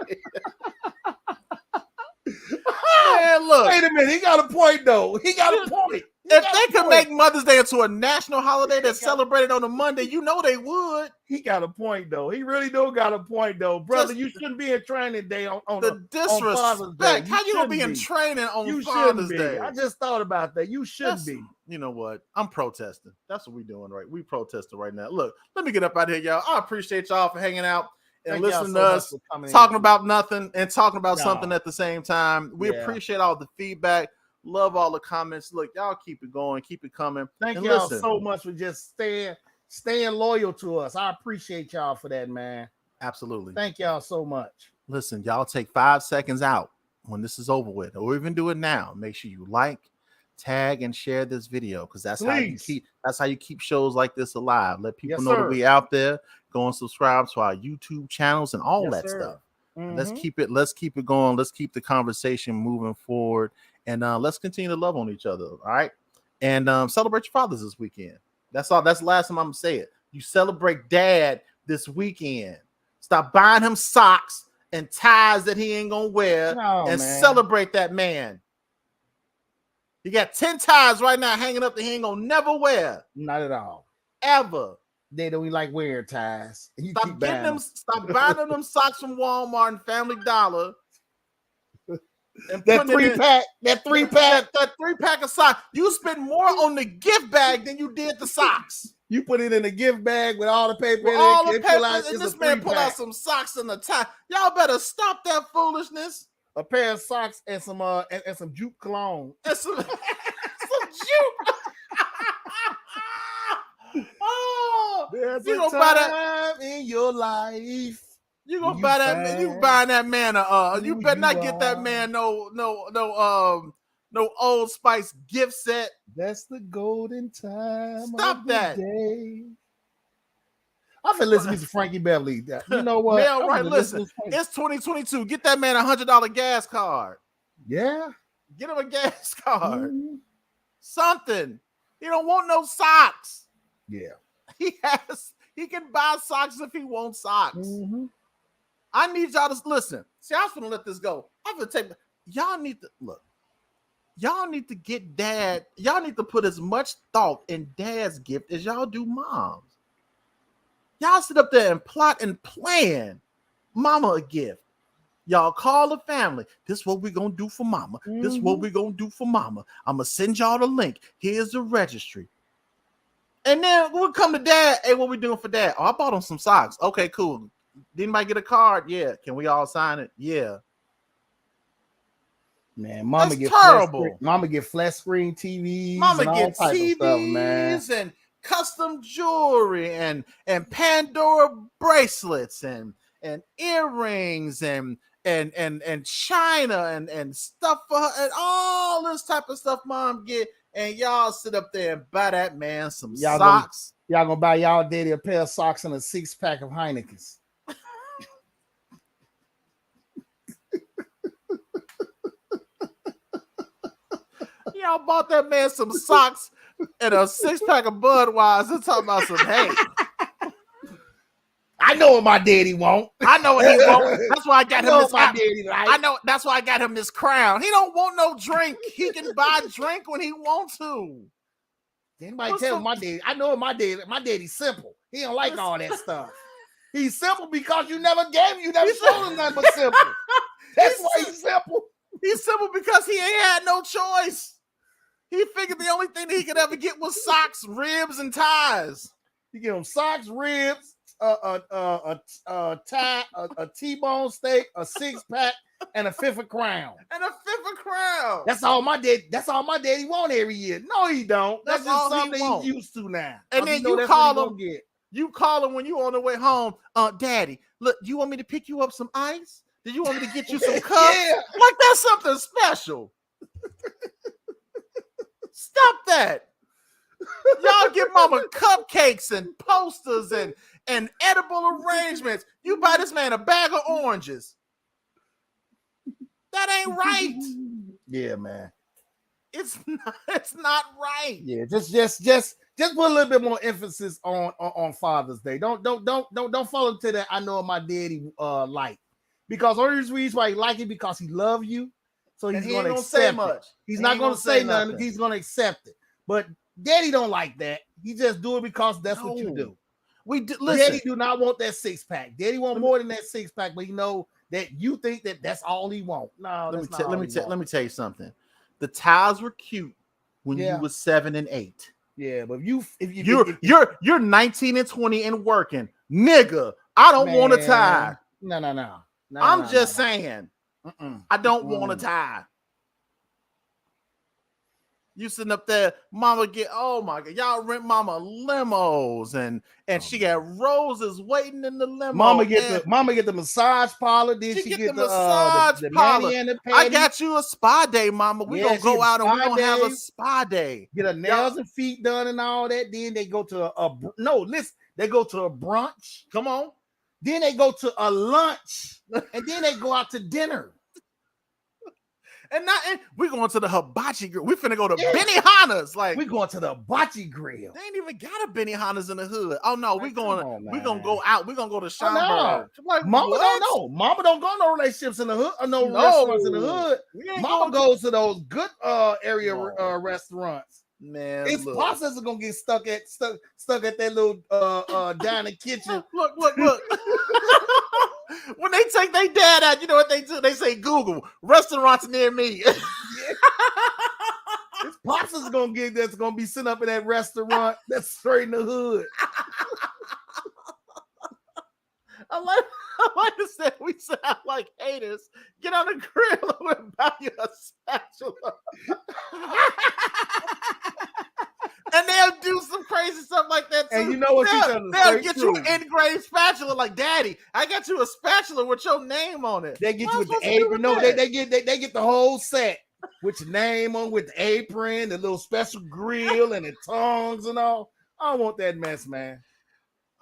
Man, look. Wait a minute. He got a point, though. He got a point. If they could make Mother's Day into a national holiday that's celebrated on a Monday, they would. He got a point, though. He really got a point, though. Brother, you shouldn't be in training day on the disrespect. How you gonna be in training on Father's Day? I just thought about that. You should be. You know what? I'm protesting. That's what we're doing, right? We protesting right now. Look, let me get up out here, y'all. I appreciate y'all for hanging out and listening to us talking about nothing and talking about something at the same time. We appreciate all the feedback. Love all the comments. Look, y'all keep it going, keep it coming. Thank y'all so much for just staying loyal to us. I appreciate y'all for that, man. Absolutely. Thank y'all so much. Listen, y'all take 5 seconds out when this is over with, or even do it now. Make sure you like, tag, and share this video because that's how you keep shows like this alive. Let people know that we out there. Go and subscribe to our YouTube channels and all that stuff. Mm-hmm. Let's keep it going. Let's keep the conversation moving forward. And let's continue to love on each other. All right. And celebrate your fathers this weekend. That's all. That's the last time I'm gonna say it. You celebrate dad this weekend. Stop buying him socks and ties that he ain't gonna wear and celebrate that man. He got 10 ties right now hanging up that he ain't gonna never wear. Not at all. Ever. They don't like wearing ties. Stop buying them socks from Walmart and Family Dollar. And that 3-pack. That 3-pack of socks. You spent more on the gift bag than you did the socks. You put it in a gift bag with all the paper. With all the paper, and this man pull out some socks and a tie. Y'all better stop that foolishness. A pair of socks and some and some juke cologne. And some juke. Oh, there's you a time in your life. You gonna buy that? You buying that man? You better not get that man no Old Spice gift set. That's the golden time. Stop that. Day. I'm gonna listen to Frankie Beverly. You know what? Mel, right? Listen, it's 2022. Get that man $100 gas card. Yeah. Get him a gas card. Mm-hmm. Something. He don't want no socks. Yeah. He can buy socks if he wants socks. Mm-hmm. I need y'all to listen. See, I was gonna let this go. I'm gonna take y'all need to look. Y'all need to get dad. Y'all need to put as much thought in dad's gift as y'all do mom's. Y'all sit up there and plot and plan mama a gift. Y'all call the family. This is what we're gonna do for mama. Mm-hmm. This is what we're gonna do for mama. I'm gonna send y'all the link. Here's the registry. And then we'll come to dad. Hey, what we doing for dad? Oh, I bought him some socks. Okay, cool. Did anybody get a card? Yeah. Can we all sign it? Yeah. Man, mama get terrible. Mama get flat screen TVs. Mama get TVs and custom jewelry and Pandora bracelets and earrings and china and stuff for her and all this type of stuff mom get. And y'all sit up there and buy that man some socks. Y'all gonna buy y'all daddy a pair of socks and a 6-pack of Heineken's. Y'all bought that man some socks and a 6-pack of Budweiser. Talking about some, hey, I know what my daddy won't. I know what he won't. That's why I got him this. Daddy like. I know. That's why I got him this crown. He don't want no drink. He can buy drink when he wants to. Anybody tell my daddy? I know my daddy. My daddy's simple. He don't like all that stuff. He's simple because you never showed him nothing but simple. That's why he's simple. He's simple because he ain't had no choice. He figured the only thing that he could ever get was socks, ribs, and ties. You get him socks, ribs, a T-bone steak, a 6-pack, and a 5th of Crown. That's all my daddy want every year. No, he don't. That's just something he's used to now. And then you call him. You call him when you on the way home. Daddy, look, you want me to pick you up some ice? Did you want me to get you some cups? Yeah. Like that's something special. Stop that. Y'all give mama cupcakes and posters and edible arrangements. You buy this man a bag of oranges. That ain't right. Yeah, man. It's not right. Yeah, just put a little bit more emphasis on Father's Day. Don't fall into that. I know my daddy like, because only reason why he like it because he love you. So he's going to accept it. He's not going to say nothing. He's going to accept it. But daddy don't like that. He just do it because that's what you do. Listen. Daddy do not want that 6-pack. Daddy want more than that 6-pack, but he know that you think that that's all he want. No, let me tell you something. The ties were cute when you was 7 and 8. Yeah, but you're 19 and 20 and working, nigga. I don't want a tie. No. I'm just saying. I don't want a tie. You sitting up there, mama get, oh my God, y'all rent mama limos and she got roses waiting in the limo. Mama get the massage parlor. Then she get the massage parlor. And the I got you a spa day, mama. We gonna go out and we gonna have a spa day. Get her nails and feet done and all that. Then they go to they go to a brunch. Come on. Then they go to a lunch and then they go out to dinner. And we going to the hibachi grill. We finna go to Yeah. Benihana's. Like We going to the hibachi grill. they ain't even got a Benihana's in the hood. Oh no, Man, we gonna on, go out. We gonna go to Oh, Schaumburg. no. Like Mama what? don't know. Mama don't go no relationships in the hood or no No. restaurants in the hood. We ain't Mama going goes to those good area No. restaurants. man. His Look. process is gonna get stuck at that little dining kitchen. Look. When they take their dad out, you know what they do? They say Google restaurants near me. His pops is that's gonna be sitting up in that restaurant that's straight in the hood. I like to say we sound like haters. Get on the grill and we'll buy you a spatula. And they'll do some crazy stuff like that too. And you know what? They'll get you an engraved spatula, like, Daddy, I got you a spatula with your name on it. They get you with the apron. No, they get the whole set with your name on, with the apron, the little special grill, and the tongs and all. I don't want that mess, man.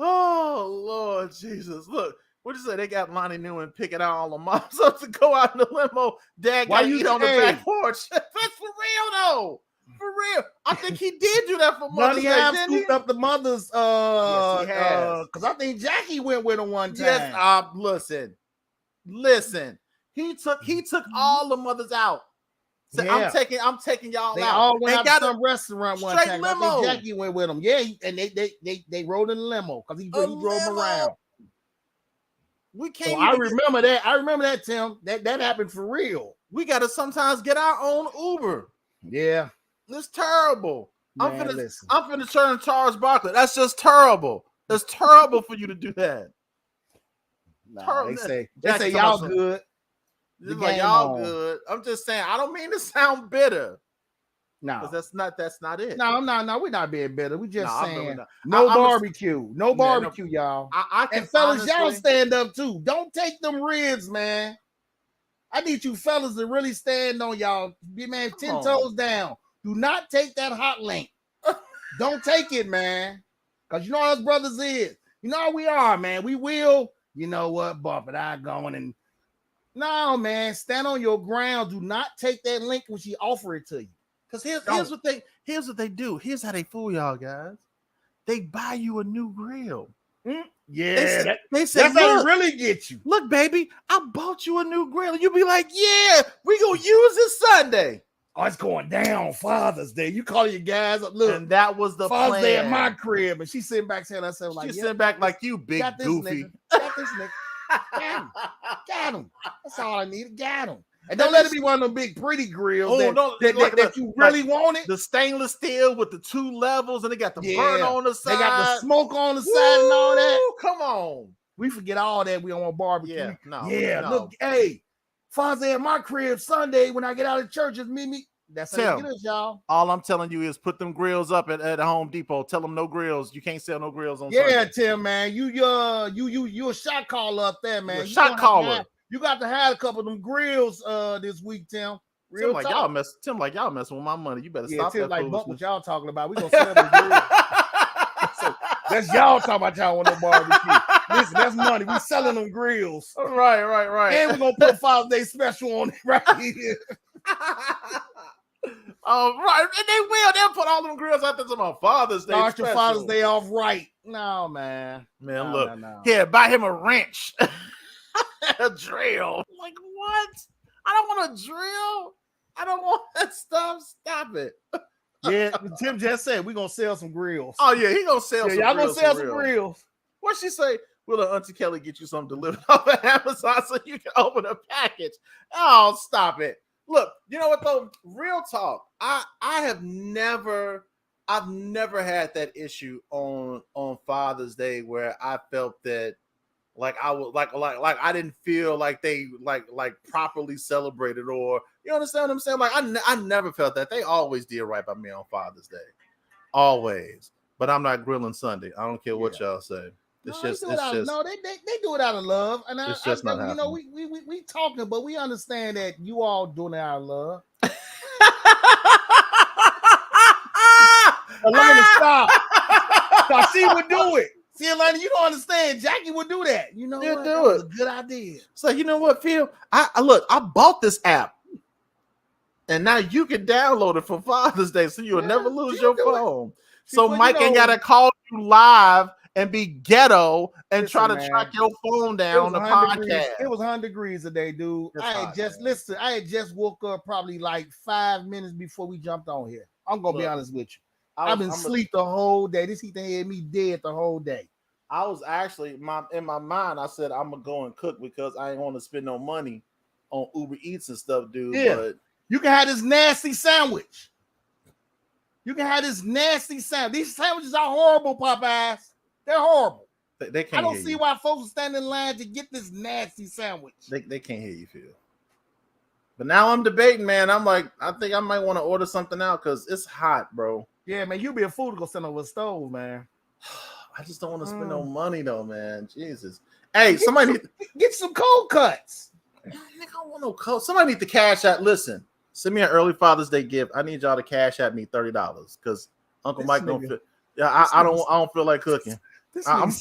Oh Lord Jesus! Look, what you say? They got Lonnie Newman picking out all the moms up to go out in the limo. Dad got to eat on the back porch. That's for real though. For real, I think he did do that for Mother's Day. Johnny scooped up the mothers. Yes, he has. Because I think Jackie went with him one time. Yes. Listen. He took all the mothers out. So Yeah. I'm taking y'all They out. all went out to got some restaurant one straight time. limo. I think Jackie went with him. Yeah, and they rode in the limo because he drove them around. We can't. So I remember that. I remember that, Tim. That happened for real. We got to sometimes get our own Uber. Yeah. It's terrible. Man, I'm finna turn Charles Barkley. That's just terrible. It's terrible for you to do that. Nah, they say y'all good. It's like y'all good. I'm just saying. I don't mean to sound bitter. No, that's not it. No, we're not being bitter. We just saying no barbecue, y'all. I can, and fellas, y'all stand up too. Don't take them ribs, man. I need you fellas to really stand on y'all. Be man, 10 toes down. Do not take that hot link. Don't take it, man. Because you know how us brothers is. You know how we are, man. We will, you know what, bump it out going. And no, man, stand on your ground. Do not take that link when she offer it to you. Because here's what they do. Here's how they fool y'all guys. They buy you a new grill. Yeah, they say that's how they really get you. Look, baby, I bought you a new grill. And you be like, yeah, we gonna use it Sunday. Oh, it's going down Father's Day. You call your guys up. Look, and that was the Father's plan. Day at my crib, and she sitting back saying herself like, sitting back like you big got this goofy. Nigga. Got this nigga. Got him. That's all I needed. Got him. And don't let it be one of them big pretty grills that you really want it. The stainless steel with the 2 levels, and they got the burn on the side. They got the smoke on the side and all that. Come on. We forget all that. We don't want barbecue. Yeah, no. Look, hey, Father's Day at my crib Sunday when I get out of church, just meet me. That's how you get us, y'all. All I'm telling you is put them grills up at Home Depot. Tell them no grills. You can't sell no grills on Sunday. Yeah, Tim, man. You a shot caller up there, man. Shot caller. You got to have a couple of them grills this week, Tim. Tim, like y'all messing with my money. You better stop Tim, that. Like what y'all talking about? We gonna sell them grills. So that's y'all talking about y'all want no barbecue. Listen, that's money. We selling them grills. Right. And we're gonna put Father's Day special on it right here. Right, and they'll put all them grills out there to Father's Day. Start your Father's Day off right. No, man. Look. Yeah, buy him a wrench. A drill. Like what? I don't want a drill. I don't want that stuff. Stop it. Yeah, Tim just said we're gonna sell some grills. Oh yeah, he gonna sell some y'all grills. Gonna sell some grills. What she say? Will Auntie Kelly get you something delivered off of Amazon so you can open a package? Oh, stop it. Look, you know what though? Real talk. I've never had that issue on Father's Day where I felt that like I was like I didn't feel like they like properly celebrated, or you understand what I'm saying? Like I never felt that. They always did right by me on Father's Day, always. But I'm not grilling Sunday. I don't care what y'all say. It's just they do it out of love, and it's just not you know we talking, but we understand that you all doing it out of love. Elena, stop. So she would do it. See, Elena, you don't understand. Jackie would do that. You know what? That was a good idea. So you know what, Phil? I bought this app. And now you can download it for Father's Day, so you'll never lose your phone. So But, Mike ain't gotta call you live and be ghetto and try to track your phone down on the podcast. It was 100 degrees today, dude. I had just woke up probably like 5 minutes before we jumped on here. I'm gonna be honest with you. I've been asleep the whole day. This heat had me dead the whole day. I was actually in my mind. I said I'm gonna go and cook because I ain't want to spend no money on Uber Eats and stuff, dude. Yeah. But you can have this nasty sandwich. You can have this nasty sandwich. These sandwiches are horrible, Popeyes. They're horrible. They can't. I don't see why folks are standing in line to get this nasty sandwich. They can't hear you, Phil. But now I'm debating, man. I'm like, I think I might want to order something out because it's hot, bro. Yeah, man. You be a fool to go send over a stove, man. I just don't want to spend no money, though, man. Jesus. Hey, somebody get some cold cuts. I don't want no cold. Somebody need to cash out. Listen, send me an early Father's Day gift. I need y'all to cash at me $30 because Uncle Mike don't feel. Yeah, I don't feel like cooking. I'm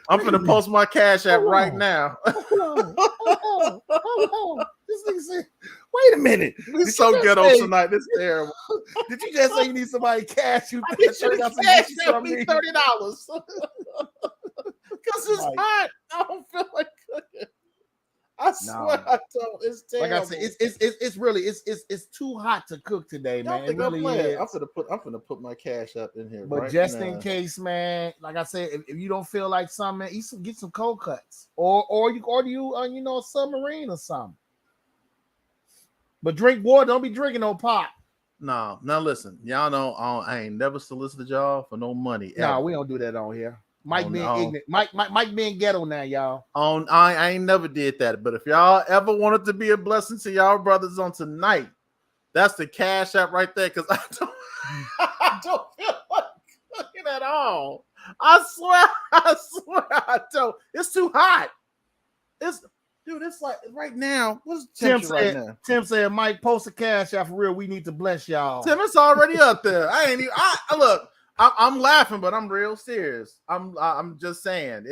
gonna post my cash app right now. Hold on. This nigga said, "Wait a minute, we so ghetto tonight. This is terrible." Did you just say you need somebody to cash you? I need you to cash me $30 because it's hot. I don't feel like cooking. I swear I don't. It's terrible. Like I said, it's really too hot to cook today, man. I'm gonna put my cash up in here. But right just now. in case, man, like I said, if you don't feel like something, man, get some cold cuts, or you a submarine or something. But drink water. Don't be drinking no pop. No, now listen, y'all know I ain't never solicited y'all for no money. No, we don't do that on here. Mike being ignorant. Mike being ghetto now, y'all. I ain't never did that. But if y'all ever wanted to be a blessing to y'all brothers on tonight, that's the cash app right there. Because I don't feel like cooking at all. I swear I don't. It's too hot. It's like right now. What's the temperature right now? Tim said, Mike, post a cash app for real. We need to bless y'all. Tim, it's already up there. Look. I'm laughing, but I'm real serious. I'm just saying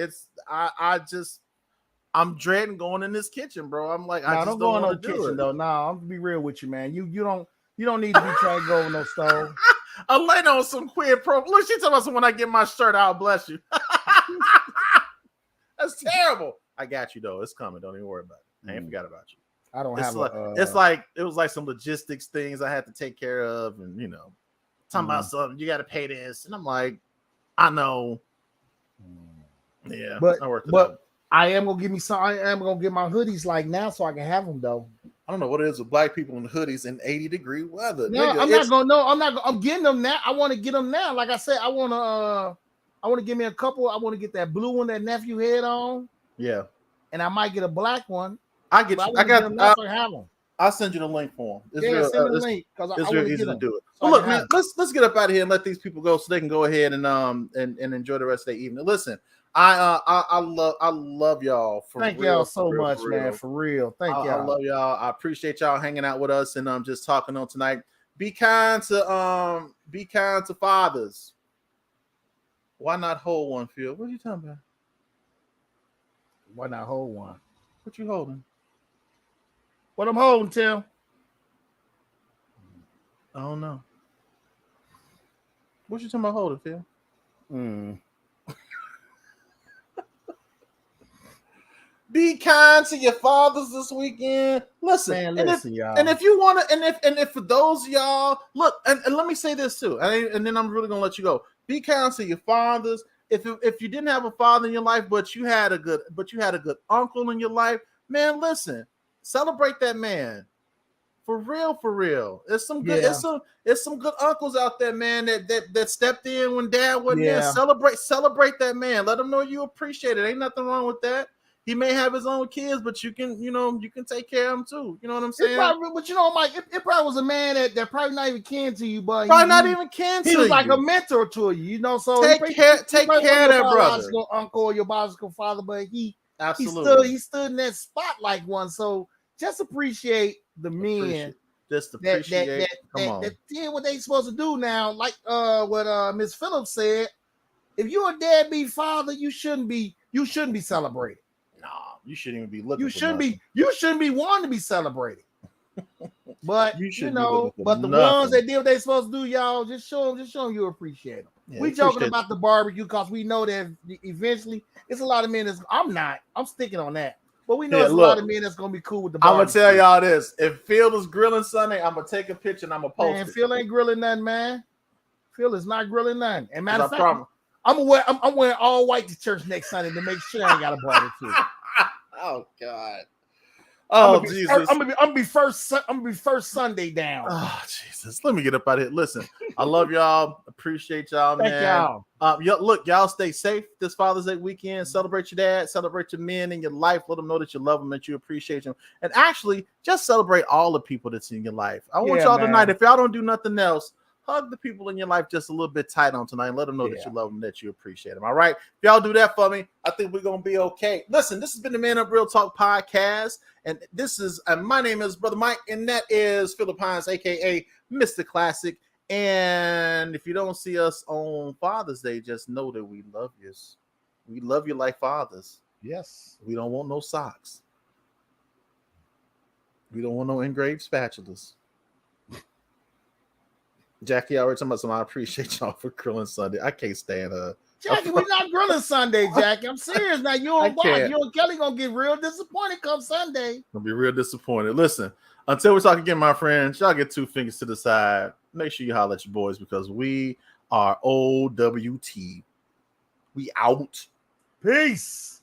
I'm dreading going in this kitchen, bro. I'm like, I just don't go in no kitchen though. No, I'm gonna be real with you, man. You don't need to be trying to go over no stove. I'm laying on some quid pro. Look, she talking about when I get my shirt, I'll bless you. That's terrible. I got you though. It's coming. Don't even worry about it. I ain't forgot about you. I don't have it was like some logistics things I had to take care of, and talking about something, you got to pay this, and I'm like, I know, yeah, but I am gonna give me some. I am gonna get my hoodies like now, so I can have them though. I don't know what it is with black people in hoodies in 80-degree weather. No, I'm not gonna. No, I'm not. I'm getting them now. I want to get them now. Like I said, I want to give me a couple. I want to get that blue one that nephew had on. Yeah, and I might get a black one. I got them. I have them. I'll send you the link for them. Send the link because it's real easy to do it. So look, man, let's get up out of here and let these people go so they can go ahead and enjoy the rest of their evening. Listen, I love y'all. Thank y'all so much, man. For real, thank y'all. I love y'all. I appreciate y'all hanging out with us and just talking on tonight. Be kind to fathers. Why not hold one, Phil? What are you talking about? Why not hold one? What you holding? What I'm holding, Tim? I don't know. What you talking about holding, Phil? Be kind to your fathers this weekend. Listen, man, y'all. And if you want to, and if for those of y'all, look, and let me say this too, and then I'm really gonna let you go. Be kind to your fathers. If you didn't have a father in your life, but you had a good uncle in your life, man, listen. Celebrate that man, for real. There's some good, it's some good uncles out there, man. That stepped in when dad wasn't there. Celebrate that man. Let him know you appreciate it. Ain't nothing wrong with that. He may have his own kids, but you can take care of him too. You know what I'm saying? But Mike, it probably was a man that probably not even kin to you, but he was like a mentor to you. So take care of that brother, uncle or your biological father, but he stood in that spot like one. So just appreciate the men. Just appreciate that did what they supposed to do now. Like what Miss Phillips said, if you're a deadbeat father, you shouldn't be celebrated. No, you shouldn't even be looking. You shouldn't be wanting to be celebrated. But You you should be looking know, for but the ones nothing. that did what they supposed to do, y'all, just show them you appreciate them. Yeah, We joking appreciate about the barbecue because we know that eventually it's a lot of men that's I'm sticking on that. But we know Yeah, it's a lot look. of men that's gonna be cool with the I'm gonna barbecue. tell y'all this: if Phil is grilling Sunday, I'm gonna take a picture and I'm gonna post Man, it. Phil ain't grilling nothing, man. Phil is not grilling nothing. And matter 'Cause of I fact, promise. I'm wearing all white to church next Sunday to make sure I ain't got a barbecue. Oh God. I'm Oh gonna be Jesus. I'm gonna be first Sunday down. Oh Jesus. Let me get up out of here. Listen, I love y'all. Appreciate y'all, Thank man. y'all. Look, y'all stay safe this Father's Day weekend. Celebrate your dad, celebrate your men in your life. Let them know that you love them, that you appreciate them. And actually, just celebrate all the people that's in your life. I want y'all tonight, if y'all don't do nothing else, hug the people in your life just a little bit tight on tonight and let them know that you love them, that you appreciate them. All right. If y'all do that for me, I think we're going to be okay. Listen, this has been the Man Up Real Talk podcast. And my name is Brother Mike, and that is Philippines, aka Mr. Classic. And if you don't see us on Father's Day, just know that we love you. We love you like fathers. Yes. We don't want no socks. We don't want no engraved spatulas. Jackie already talking about something. I appreciate y'all for grilling Sunday. I can't stand her. Jackie, we're not grilling Sunday, Jackie. I'm serious now. You and Bob, you and Kelly gonna get real disappointed come Sunday. Gonna be real disappointed. Listen, until we talk again, my friends, y'all get 2 fingers to the side. Make sure you holler at your boys because we are OWT. We out. Peace.